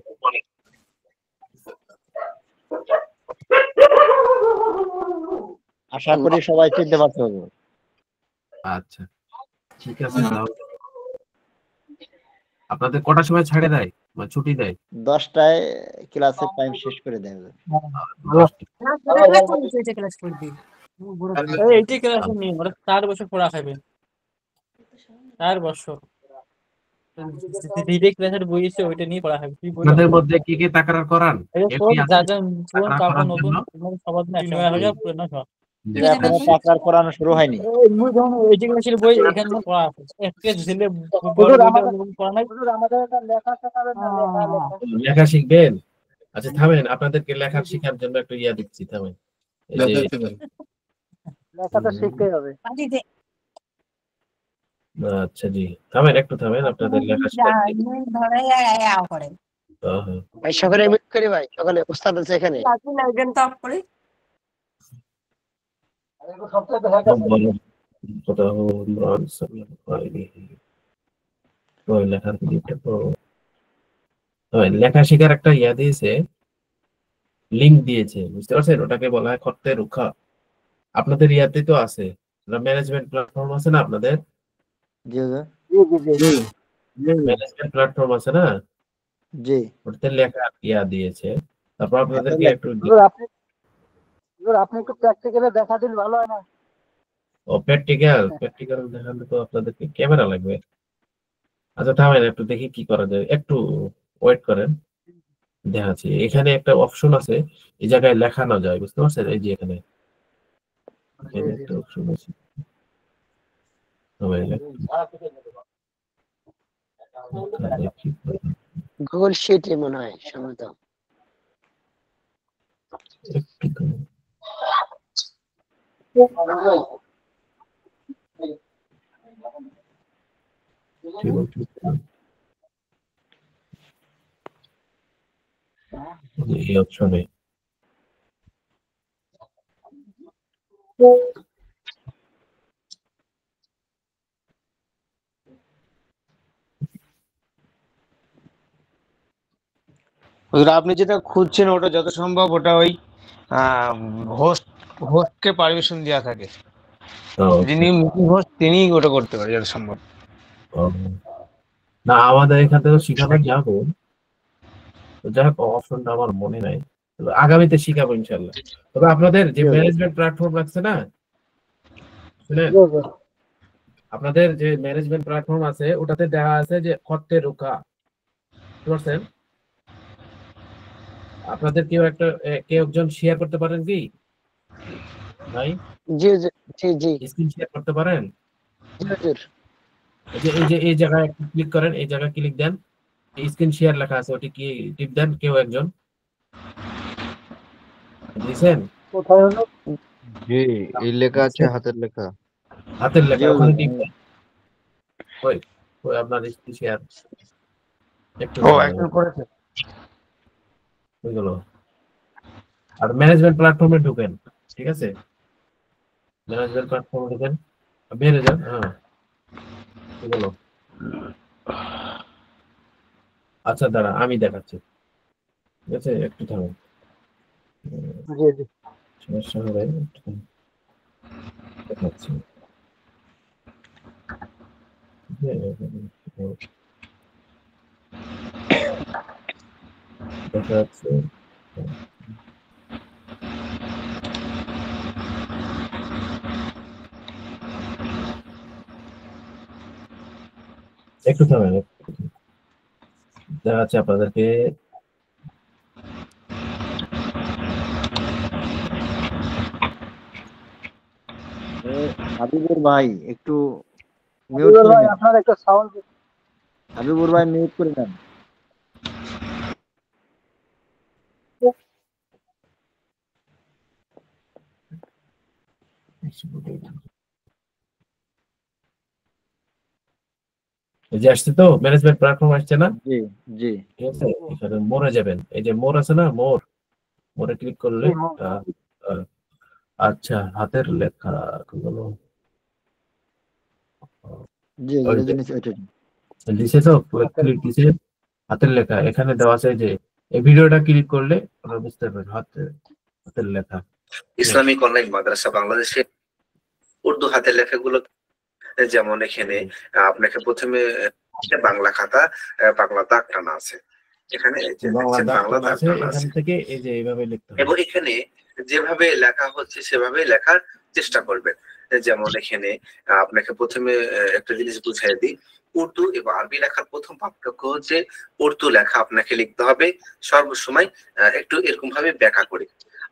আশা করি সবাই চিনতে পারছো। আচ্ছা ঠিক আছে। আপনাদের কটার সময় ছেড়ে দেয় বা ছুটি দেয়? 10টায় ক্লাসের টাইম শেষ করে দেয়। এইটি ক্লাস নিয়ে 4 বছর পড়া খাবে, 4 বছর দিদি ক্লাসের বই এসে ওইটা নিয়ে পড়া খাবে। আপনাদের মধ্যে কি কি তাকরার করান? যা যা কোন কাপড় নতুন সবার না একসময় হয়ে যাবে পুরো না সব এখনো টাকার করানো শুরু হয়নি। মুই যখন এইটি ক্লাসের বই এখানে পড়া আছে একটা দিলে বড় পড়া নাই। আমাদের লেখা শেখাবেন না, লেখা শিখবেন? আচ্ছা থামেন, আপনাদেরকে লেখা শেখার জন্য একটু ইয়া দিচ্ছি, থামেন। লেখাটা শিখতে হবে। আচ্ছা জি থামেন, একটু থামেন, আপনাদের লেখা শেখাচ্ছি। ভাই সকালে মিট করি ভাই, সকালে উস্তাদ আছে এখানে। লেখা শেখার একটা ইয়া দিয়েছে, লিংক দিয়েছে, বুঝতে পারছেন? ওটাকে বলা হয় খত্তে রুখা। আপনাদের ইয়াতে তো আছে, ম্যানেজমেন্ট প্ল্যাটফর্ম আছে না আপনাদের? ম্যানেজমেন্ট প্ল্যাটফর্ম আছে না? জি ওটাতে লেখা ইয়া দিয়েছে। তারপর আপনাদেরকে একটু আপনি একটু প্র্যাকটিক্যালে দেখা দিন ভালো হয় না? ও প্র্যাকটিক্যাল দেখালে তো আপনাদেরকে ক্যামেরা লাগবে। আচ্ছা থামেন, একটু দেখি কি করা যায়, একটু ওয়েট করেন, দেখাচ্ছি। এখানে একটা অপশন আছে, এই জায়গায় লেখানো যায়, বুঝতে পারছেন? এই যে এখানে একটা অপশন আছে, গুগল শিট মনে হয় সম্ভবত। এই অপশনে আপনি যেটা খুঁজছেন ওটা যত সম্ভব ওটা ওই হোস্টকে পারমিশন দেওয়া থাকে, যিনি মিটিং হোস্ট তিনি ওটা করতে পারে যত সম্ভব। না আমাদের এখান থেকে শিখানো যাবে, যাই হোক অপশনটা আমার মনে নাই, আগামীতে শিখাবো ইনশাল্লাহ। তবে আপনাদের যে ম্যানেজমেন্ট প্ল্যাটফর্ম আছে না, শুনেন, আপনাদের যে ম্যানেজমেন্ট প্ল্যাটফর্ম আছে ওটাতে দেখা আছে যে খত্তে রুখা, বুঝতে পারছেন? আপনাদের কেউ একজন শেয়ার করতে পারেন কি ভাই? জি জি জি স্ক্রিন শেয়ার করতে পারেন? জি এই জায়গায় ক্লিক করেন, এই জায়গায় ক্লিক দেন, স্ক্রিন শেয়ার লেখা আছে, ওটি কি টিপ দেন কেউ একজন? দিছেন? কোথায় হলো? জি এই লেখা আছে, হাতের লেখা। ওখানে টিপ দেন। ওই আপনার স্ক্রিন শেয়ার একটু একজন করেছে হয়ে গেল। আর ম্যানেজমেন্ট প্ল্যাটফর্মে ঢুকেন, ঠিক আছে? ম্যানেজমেন্ট প্ল্যাটফর্মে ঢুকেন, বের হয়ে যান। হ্যাঁ হয়ে গেল। আচ্ছা দাঁড়া আমি দেখাচ্ছি, ঠিক আছে? একটু থামো, সমস্যা হবে, দেখাচ্ছি। দেখা যাচ্ছে একটু থামেন, দেখা যাচ্ছে আপনাদেরকে। হাবিবুর ভাই একটু মিউট করে নেন। আপনার একটা সাউন্ড হাবিবুর ভাই মিউট করে নেন। এই যে আসছে তো ম্যানেজমেন্ট প্ল্যাটফর্ম আসছে না? জি জি ঠিক আছে, এখানে মোড়ে যাবেন, এই যে মোড় আছে না, মোড়ে ক্লিক করলে আচ্ছা হাতের লেখা গুলো জি দিছে তো, ক্লিক দিছে হাতের লেখা, এখানে দেওয়া আছে যে এই ভিডিওটা ক্লিক করলে আপনারা বুঝতে পারবেন হাতের লেখা। ইসলামিক অনলাইন মাদ্রাসা বাংলাদেশে উর্দু হাতের লেখাগুলো, যেমন এখানে আপনাকে প্রথমে বাংলা খাতা, বাংলা দাগ টানা আছে, এখানে বাংলা দাগ টানা আছে, থেকে এই যে এইভাবে লিখতে হবে এবং এখানে যেভাবে লেখা হচ্ছে সেভাবে লেখার চেষ্টা করবেন। যেমন এখানে আপনাকে প্রথমে একটা জিনিস বুঝাই দিই, উর্দু এবং আরবি লেখার প্রথম পার্থক্য হচ্ছে উর্দু লেখা আপনাকে লিখতে হবে সর্বসময় একটু এরকম ভাবে ব্যাখ্যা করে,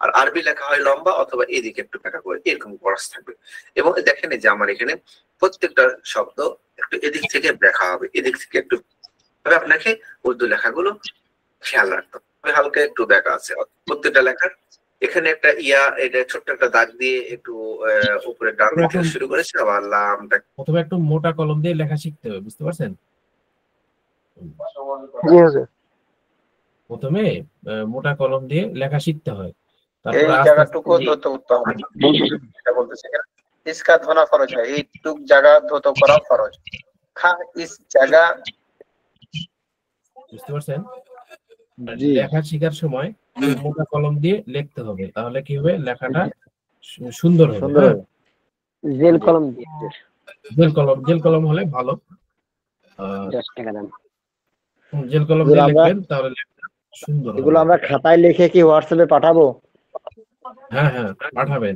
আর আরবি লেখা হয় লম্বা অথবা এদিকে একটু ব্যাখ্যা করে, এরকম খরচ থাকবে। এবং দেখেন যে আমার এখানে প্রত্যেকটা শব্দ একটু এদিক থেকে ব্যাখ্যা হবে, এদিক থেকে একটু তবে আপনাকে উর্দু লেখাগুলো খেয়াল রাখতে হবে, হালকা একটু ব্যাখ্যা আছে প্রত্যেকটা লেখার। এখানে একটা এটা ছোট্ট একটা দাগ দিয়ে একটু উপরে ডান দিকে শুরু করেছে, আবার লামটা প্রথমে একটু মোটা কলম দিয়ে লেখা শিখতে হবে, বুঝতে পারছেন? প্রথমে মোটা কলম দিয়ে লেখা শিখতে হয়, এই জায়গাটুকু ধরতে হবে, এটা বলতেছে इसका धोना फर्ज है, এইটুক জায়গা ধৌত করা ফরজ। খা ইস জায়গা, বুঝতে পারছেন? লেখা শেখার সময় মোটা কলম দিয়ে লিখতে হবে, তাহলে কি হবে লেখাটা সুন্দর হবে। জেল কলম দিয়ে, জেল কলম হলে ভালো, 10 টাকা দাম। জেল কলম দিয়ে লিখবেন তাহলে লেখাটা সুন্দর হবে। এগুলো আমরা খাতায় লিখে কি হোয়াটসঅ্যাপে পাঠাবো? হ্যাঁ পাঠাবেন,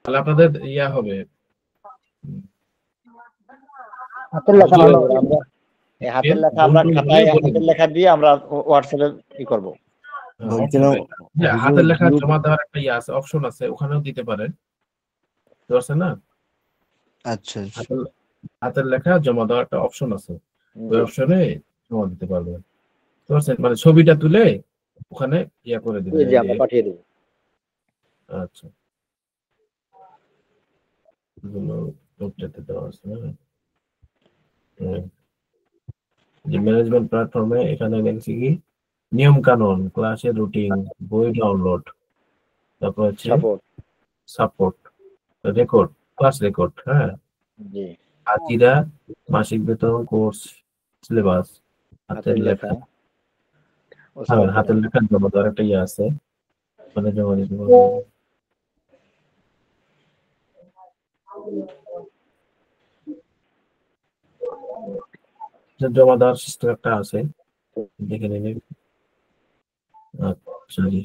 তাহলে আপনাদের ইয়া হবে। হাতের লেখা ভালো, আমরা এই হাতের লেখা আমরা খাতায় হাতের লেখা দিয়ে আমরা হোয়াটসঅ্যাপে কি করব? হাতের লেখা জমা দেওয়ার একটা ইয়া আছে, অপশন আছে, ওখানেও দিতে পারেন, বুঝছেন না? আচ্ছা, হাতের লেখা জমা দেওয়ার একটা অপশন আছে, ওই অপশনে জমা দিতে পারবেন, বুঝছেন? মানে ছবিটা তুলে ওখানে ইয়া করে দিবেন, জি আমরা পাঠিয়ে দেব। আচ্ছা, এগুলো নোটটাতে দেওয়া আছে না? যে ম্যানেজমেন্ট প্ল্যাটফর্মে এখানে দেখছি কি নিয়ম কানুন, ক্লাসের রুটিন, বই ডাউনলোড, তারপর হচ্ছে সাপোর্ট, রেকর্ড, ক্লাস রেকর্ড, হ্যাঁ জি, হাজিরা, মাসিক বেতন, কোর্স, সিলেবাস, হাতের লেখা, হাতের লেখা জমা দেওয়ার একটা ইয়ে আছে, মানে জমা দিতে হবে। জমা দেওয়ার সিস্টেম একটা আছে, দেখে নিন। আচ্ছা জি,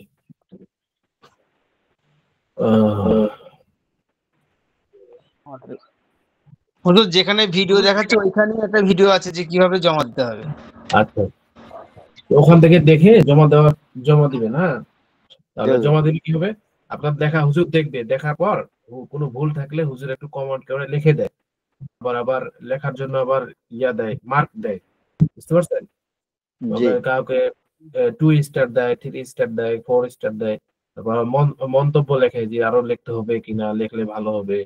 যেখানে ভিডিও দেখাচ্ছে ওইখানে একটা ভিডিও আছে যে কিভাবে জমা দিতে হবে। আচ্ছা, ওখান থেকে দেখে জমা দিবেন। হ্যাঁ, তাহলে জমা দিলে কি হবে, আপনার দেখা হুজুর দেখবে, দেখার পর কোনো ভুল থাকলে হুজুর একটু কমেন্ট করে লিখে দেয়, আবার লেখার জন্য আবার ইয়া দেয়, মার্ক দেয়, বুঝতে পারছেন? কাউকে 2 স্টার দেয়, 3 স্টার দেয়, 4 স্টার দেয়, তারপর মন্তব্য লেখে যে আরো লিখতে হবে কিনা, লিখলে ভালো হবে,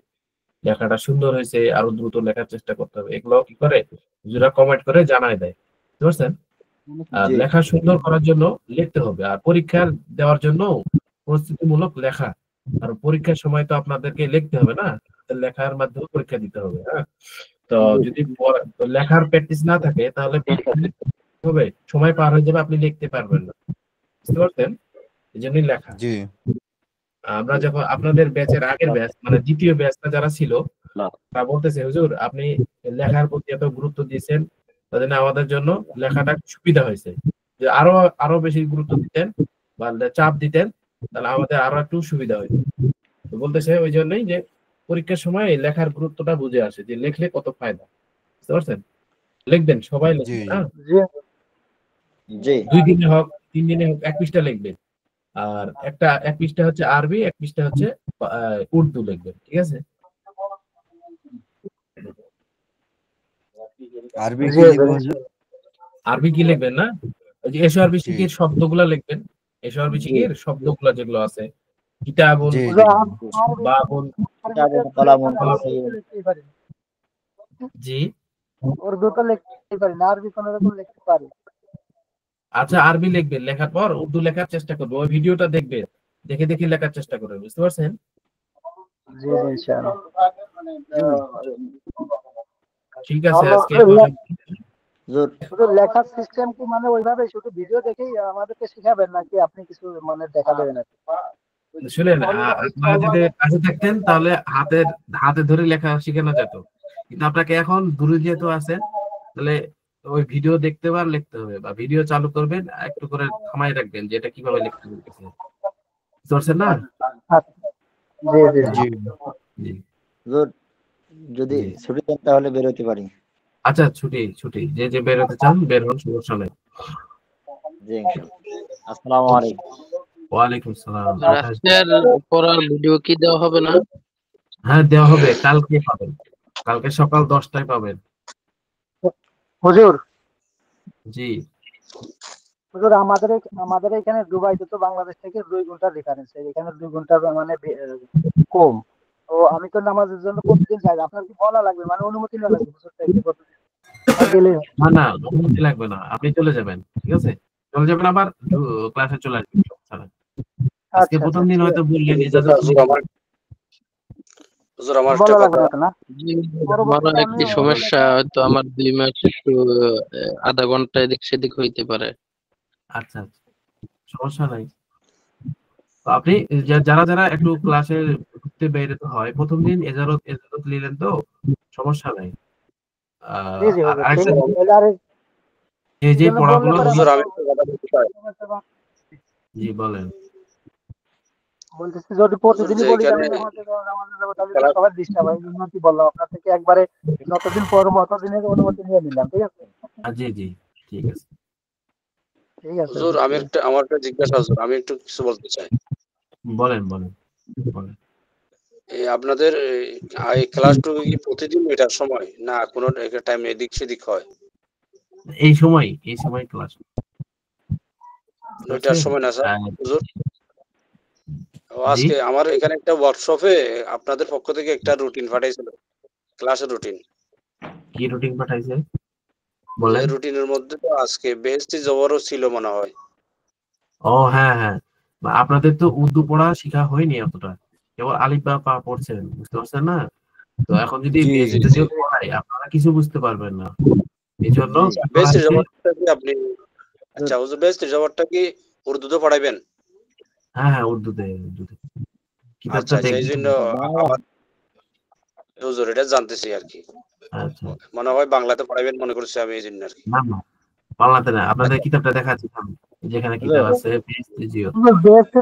লেখাটা সুন্দর হয়েছে, আরো দ্রুত লেখার চেষ্টা করতে হবে, এগুলো কি করে হুজুরা কমেন্ট করে জানায় দেয়, বুঝতে পারছেন? আর লেখা সুন্দর করার জন্য লিখতে হবে, আর পরীক্ষা দেওয়ার জন্য প্রস্তুতিমূলক লেখা, আর পরীক্ষার সময় তো আপনাদেরকে লিখতে হবে না, লেখার মাধ্যমে পরীক্ষা দিতে হবে। হ্যাঁ, তো যদি লেখার প্র্যাকটিস না থাকে তাহলে হবে সময় পার হয়ে যাবে, আপনি লিখতে পারবেন না, বুঝতে পারছেন? এই জন্যই লেখা। আমরা যখন আপনাদের ব্যাচের আগের ব্যাচ মানে দ্বিতীয় ব্যাচটা যারা ছিল তারা বলতেছে হুজুর আপনি লেখার প্রতি এত গুরুত্ব দিয়েছেন, তাদের আমাদের জন্য লেখাটা সুবিধা হয়েছে, যে আরো বেশি গুরুত্ব দিতেন বা চাপ দিতেন তাহলে আমাদের আরো একটু সুবিধা হইতো। তো বলতেছে ওই জন্যই যে পরীক্ষার সময় লেখার গুরুত্বটা বুঝে আসে, যে লেখলে কত ফায়দা, বুঝতে পারছেন? লিখবেন, সবাই লিখবেন। হ্যাঁ, 2 দিনে হোক 3 দিনে হোক 1 পৃষ্ঠা লিখবেন, আর এক পৃষ্ঠা হচ্ছে আরবি, 1 পৃষ্ঠা হচ্ছে উর্দু লিখবেন, ঠিক আছে? আরবি কি লিখবো হুজুর? আরবি কি লিখবেন না? ওই যে এসো আরবি শিখির শব্দগুলা লিখবেন। এসো আরবি শিখির শব্দগুলা যেগুলো আছে, কিতাবুন, বাবুন, কলামুন, জি উর্দু তো লিখতে পারি না, আরবি কোনো রকম লিখতে পারি। আচ্ছা আরবি লিখবেন, লেখার পর উর্দু লেখার চেষ্টা করবো, ওই ভিডিওটা দেখবেন, দেখে দেখে লেখার চেষ্টা করবেন, বুঝতে পারছেন? জি ইনশাআল্লাহ। ঠিক আছে, আজকে শুধু লেখার সিস্টেম কি মানে ওইভাবে শুধু ভিডিও দেখেই আমাদেরকে শেখাবেন নাকি আপনি কিছু মানে দেখা দেবেন নাকি? শুনেন, আপনারা যদি কাছে থাকতেন তাহলে হাতে ধরে লেখা শেখানো যেত, কিন্তু আপনাকে এখন দূরে যেহেতু আছেন, তাহলে ওই ভিডিও দেখতে বা লিখতে হবে, বা ভিডিও চালু করবেন, একটু করে থামাই রাখবেন যে এটা কিভাবে লিখতে হবে, বুঝতে পারছেন না? জি যদি ছুটি দেন তাহলে বের হতে পারি। আচ্ছা ছুটি যে বেরোতে চান বের হন, সমস্যা নেই। জি ইনশাআল্লাহ। আসসালামু আলাইকুম। ওয়ালাইকুম আসসালাম। রাতের পড়ার ভিডিও কি দেওয়া হবে না? হ্যাঁ দেওয়া হবে, কালকে পাবেন, কালকে সকাল 10টায় পাবেন। হুজুর জি হুজুর, আমাদের এখানে দুবাইতে তো বাংলাদেশ থেকে 2 ঘন্টা ডিফারেন্স, এখানে 2 ঘন্টা মানে কম। তো আমি তো নামাজের জন্য প্রতিদিন যাই, আপনার কি বলা লাগবে মানে অনুমতি নেওয়া লাগবে হুজুর থেকে প্রতিদিন? না অনুমতি লাগবে না, আপনি চলে যাবেন, ঠিক আছে? চলে যাবেন, আবার ক্লাসে চলে আসবেন, সমস্যা নাই। আজকে প্রথম দিন হয়তো বললেন ইজাজত হুজুর আমার একটা কথা, আমার একটি সমস্যা, হয়তো আমার 2 মাস একটু আধা ঘন্টা এদিক সেদিক হইতে পারে। আচ্ছা সমস্যা নাই। তো আপনি যারা একটু ক্লাসে ঢুকতে বেরোতে হয়, প্রথম দিন এজাজত নিলেন তো সমস্যা নাই। এই যে পড়াগুলো জি বলেন। বলতেছি যদি প্রতিদিনই বলি আমি সবার ডিস্টার্ব হয়, জন্য কি বললাম আপনার থেকে একবারে যতদিন পড়বো ততদিনের অনুমতি নিয়ে নিলাম, ঠিক আছে? জি ঠিক আছে। ঠিক আছে হুজুর আমার একটা জিজ্ঞাসা, হুজুর আমি একটু কিছু বলতে চাই। বলেন। এই আপনাদের এই ক্লাসটুকু কি প্রতিদিন এটার সময় না কোনো একটা টাইম এদিক সেদিক হয়? এই সময় ক্লাস এটার সময় না স্যার হুজুর? আজকে আমার এখানে একটা ওয়ার্কশপে আপনাদের পক্ষ থেকে একটা রুটিন পাঠাইছিল, ক্লাসের রুটিন। কি রুটিন পাঠাইছে বলেন? এই রুটিনের মধ্যে তো আজকে বেহেশতি জবরও ছিল মনে হয়। ও হ্যাঁ, আপনাদের তো উর্দু পড়া শেখা হয়নি অতটা, কেবল আলিফ বা পা পড়ছেন, বুঝতে পারছেন না? তো এখন যদি বেহেশতি পড়াই আপনারা কিছু বুঝতে পারবেন না, এইজন্য বেহেশতি জবরটা কি আপনি, আচ্ছা হুজুর বেহেশতি জবরটা কি উর্দুতে পড়াইবেন? হ্যাঁ উর্দুতে আচ্ছা এই জন্য হুজুর এটা জানতেছি আর কি। আচ্ছা মনে হয় বাংলাতে পড়াইবেন মনে করছি আমি, এই জন্য আর কি। না বাংলাতে না, আপনাদের কিতাবটা দেখাচ্ছি যেখানে কিতাব আছে বেহেশতি জিও। বেহেশতি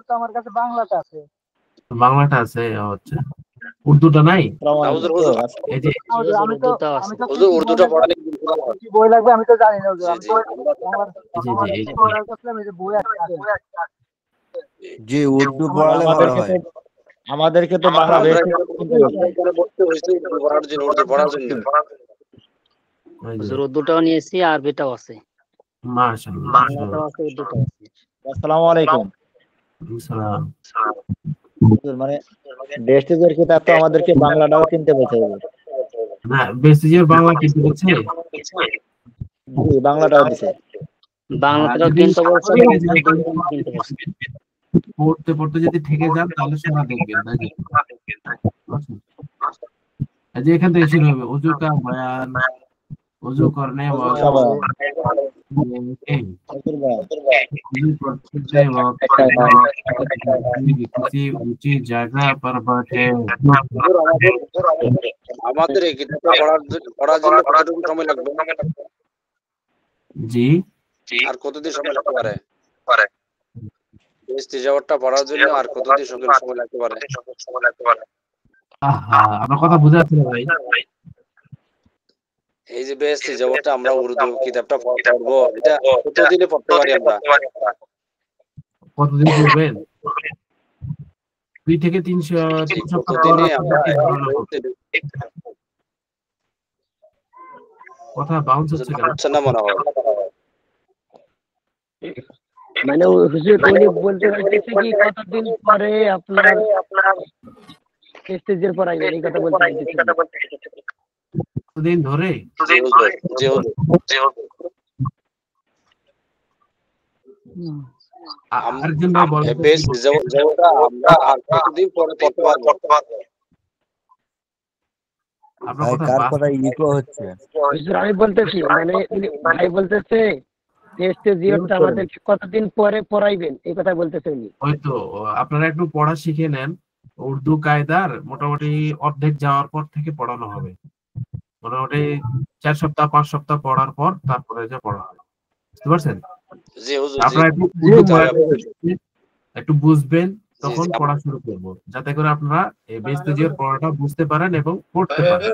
তো আমার কাছে বাংলাটা আছে। বাংলাটা আছে? আচ্ছা উর্দুটা নাই? এই যে আমি তো উর্দুটা পড়ালে কি বই লাগবে আমি তো জানি না হুজুর, আমি তো বই আছে। জি উর্দু পড়ালে ভালো হয়। আমাদেরকে তো বাংলা হুজুর উর্দুটাও নিয়েছি, আরবিটাও আছে। মাশাআল্লাহ বাংলাটাও আছে, উর্দুটাও আছে। আসসালামু আলাইকুম। সালাম। মানে বেহেশতির কিতাব তো আমাদেরকে বাংলাটাও কিনতে বলতে হবে না? বেহেশতির বাংলা কিনতে বলছে? জি বাংলাটাও দিছে। বাংলাটাও কিনতে বলছে, পড়তে যদি থেকে যান তাহলে শোনা দেখবেন না যে এখান থেকে শুরু হবে উজু কা বয়ান, উজু করনে किसी ऊंची जगह पर बैठे। আমাদের এই কিতাবটা পড়ার জন্য কতটুকু সময় লাগবে? জি আর কতদিন সময় লাগতে পারে? বেহেশতি জবরটা পড়ার জন্য আর কতদিন সময় লাগতে পারে? আমার কথা বুঝা যাচ্ছে ভাই? এই যে বেহেশতি জবরটা আমরা উর্দু কিতাবটা পড়বো, এটা কতদিনে পড়তে পারি আমরা? কতদিন পড়বেন? 2 থেকে 3 সপ্তাহ পর কথা বাউন্স হচ্ছে কেন? হচ্ছে না মনে হয়। মানে হুজুর উনি বলতে চাইছে কি কতদিন পরে আপনার স্টেজের পড়াইবেন এই কথা বলতে চাইছে। কতদিন ধরে? জি হুজুর, জি হুজুর, জি হুজুর। আরেকজন ভাই বলেন তো বেশ যেটা আমরা আর কতদিন পরে পড়তে পারবো? আপনার ভাই কথা কার কথা ইকো হচ্ছে? হুজুর আমি বলতেছি মানে উনি ভাই বলতেছে যে স্টেজিওরটা আমাদেরকে কতদিন পরে পড়াইবেন এই কথা বলতেছে উনি। ওই তো আপনারা একটু পড়া শিখে নেন, উর্দু কায়দার মোটামুটি অর্ধেক যাওয়ার পর থেকে পড়ানো হবে। মোটামুটি 4 সপ্তাহ 5 সপ্তাহ পড়ার পর তারপরে যে পড়া হবে, বুঝতে পারছেন? জি হুজুর, আপনারা একটু একটু বুঝবেন তখন পড়া শুরু করবো, যাতে করে আপনারা এই বেস্তেজিওর পড়াটা বুঝতে পারেন এবং পড়তে পারেন।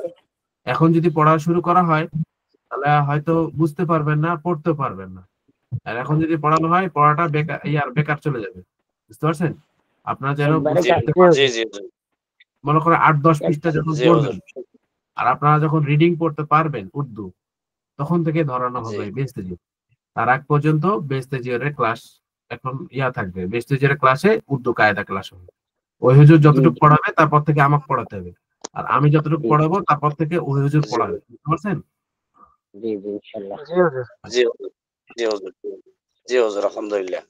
এখন যদি পড়া শুরু করা হয় তাহলে হয়তো বুঝতে পারবেন না, পড়তেও পারবেন না। আর এখন যদি পড়ানো হয় পড়াটা বেকার চলে যাবে, বুঝতে পারছেন? আপনারা যেন মনে করেন 8-10 পৃষ্ঠা যখন পড়বেন আর আপনারা যখন রিডিং পড়তে পারবেন উর্দু, তখন থেকে ধরানো হবে বেস্তেজিওর। তার আগ পর্যন্ত বেস্তেজিওরের ক্লাস এখন থাকবে, বেস্তেজিওরের ক্লাসে উর্দু কায়দা ক্লাস হবে। ওই হুজুর যতটুকু পড়াবে তারপর থেকে আমাকে পড়াতে হবে, আর আমি যতটুকু পড়াবো তারপর থেকে ওই হুজুর পড়াবে, বুঝতে পারছেন? জি জি ইনশাআল্লাহ। জি হুজুর, জি হুজুর, জি হুজুর, জি হুজুর, আলহামদুলিল্লাহ।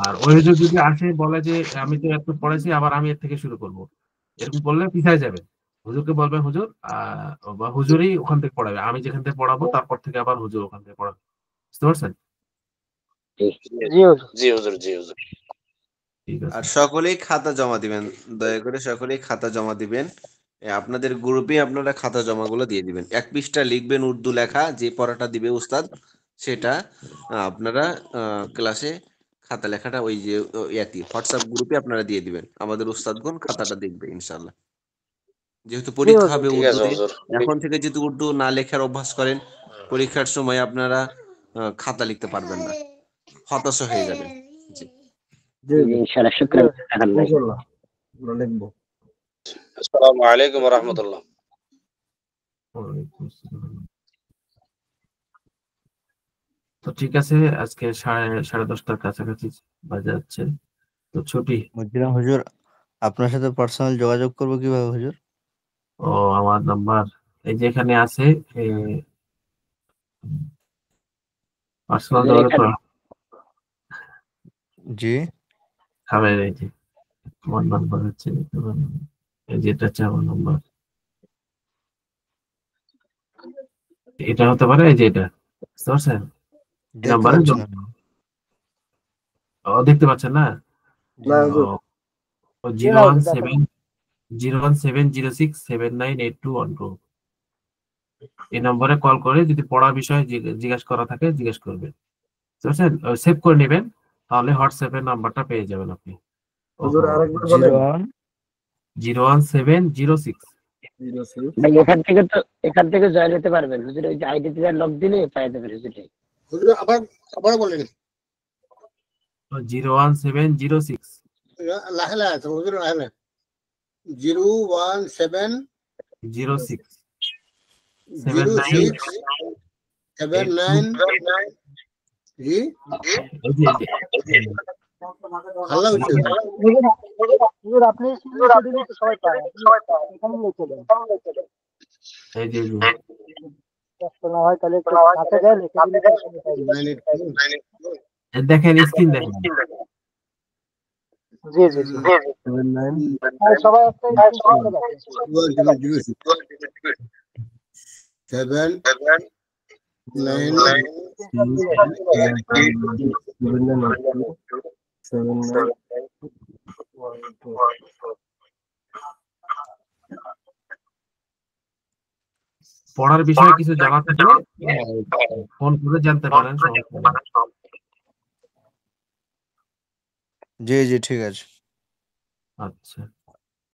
আর ওই হুজুর যদি আসে বলে যে আমি তো একটু পড়াইছি আবার আমি এর থেকে শুরু করব, এরকম বললে পিছায় যাবে। হুজুরকে বলবে হুজুর বা হুজুরই ওখান থেকে পড়াবে, আমি যেখান থেকে পড়াবো তারপর থেকে আবার হুজুর ওখান থেকে পড়াবে, বুঝতে পারছেন? জি হুজুর, জি হুজুর, জি হুজুর। ঠিক আছে। আর সকলেই খাতা জমা দিবেন, দয়া করে সকলেই খাতা জমা দিবেন। আপনাদের গ্রুপে আপনারা খাতা জমাগুলো দিয়ে দিবেন। 1 পৃষ্ঠা লিখবেন উর্দু লেখা, যে পড়াটা দিবে উস্তাদ সেটা আপনারা ক্লাসে খাতা লেখাটা ওই যে হোয়াটসঅ্যাপ গ্রুপে আপনারা দিয়ে দিবেন। আমাদের উস্তাদগণ খাতাটা দেখবে ইনশাআল্লাহ। যেহেতু পরীক্ষা হবে ঠিক আছে উর্দুতে, হুজুর। এখন থেকে যদি উর্দু না লেখার অভ্যাস করেন, পরীক্ষার সময় আপনারা খাতা লিখতে পারবেন না, হতাশা হয়ে যাবেন। জি ইনশাআল্লাহ, শুকরান আল্লাহ। ইনশাআল্লাহ আমরা লিখবো। আসসালামু আলাইকুম ওয়া রাহমাতুল্লাহ। তো ঠিক আছে, আজকে 10:30টার কাছাকাছি বাজে যাচ্ছে, তো ছুটি। বলছিলাম হুজুর আপনার সাথে পার্সোনাল যোগাযোগ করবো কিভাবে হুজুর? ও আমার নাম্বার এই যে এখানে আছে, পার্সোনাল যোগাযোগ জি খাবে। এই যে আমার নাম্বার হচ্ছে, এই যে এটা হচ্ছে আমার নাম্বার, এটা হতে পারে, এই যে এটা, বুঝতে পারছেন? এই দেখতে নাম্বারে পাচ্ছি না। দেখতে পাচ্ছেন না? না হুজুর। 01706798212 এই নম্বরে কল করে যদি পড়ার বিষয়ে জিজ্ঞাসা করা থাকে জিজ্ঞেস করবেন, বুঝছেন? সেভ করে নেবেন, তাহলে হোয়াটসঅ্যাপের নাম্বারটা পেয়ে যাবেন আপনি। হুজুর আরেকবার বলেন। 01706 ভাই এখান থেকে জয়েন হতে পারবেন হুজুর, ওই যে আইডি তে লগ দিলে পাওয়া যাবে হুজুর। হুজুর আবার বলেন। 01706 লাহে লাহে তো হুজুর, লাহে লাহে। 017 06 06 79 জি আল্লাহ হুজুর আপনি সবাই পায় এখানে লিখে দেন। এই যে কষ্ট না হয় তাহলে একটু কাছে যায় লিখে দিলে দেখেন, স্ক্রিন দেখেন। জি জি জি সবাই একটা দেখেন 7 পড়ার বিষয়ে কিছু জানা থাকলে ফোন করে জানতে পারেন। জি জি ঠিক আছে। আচ্ছা।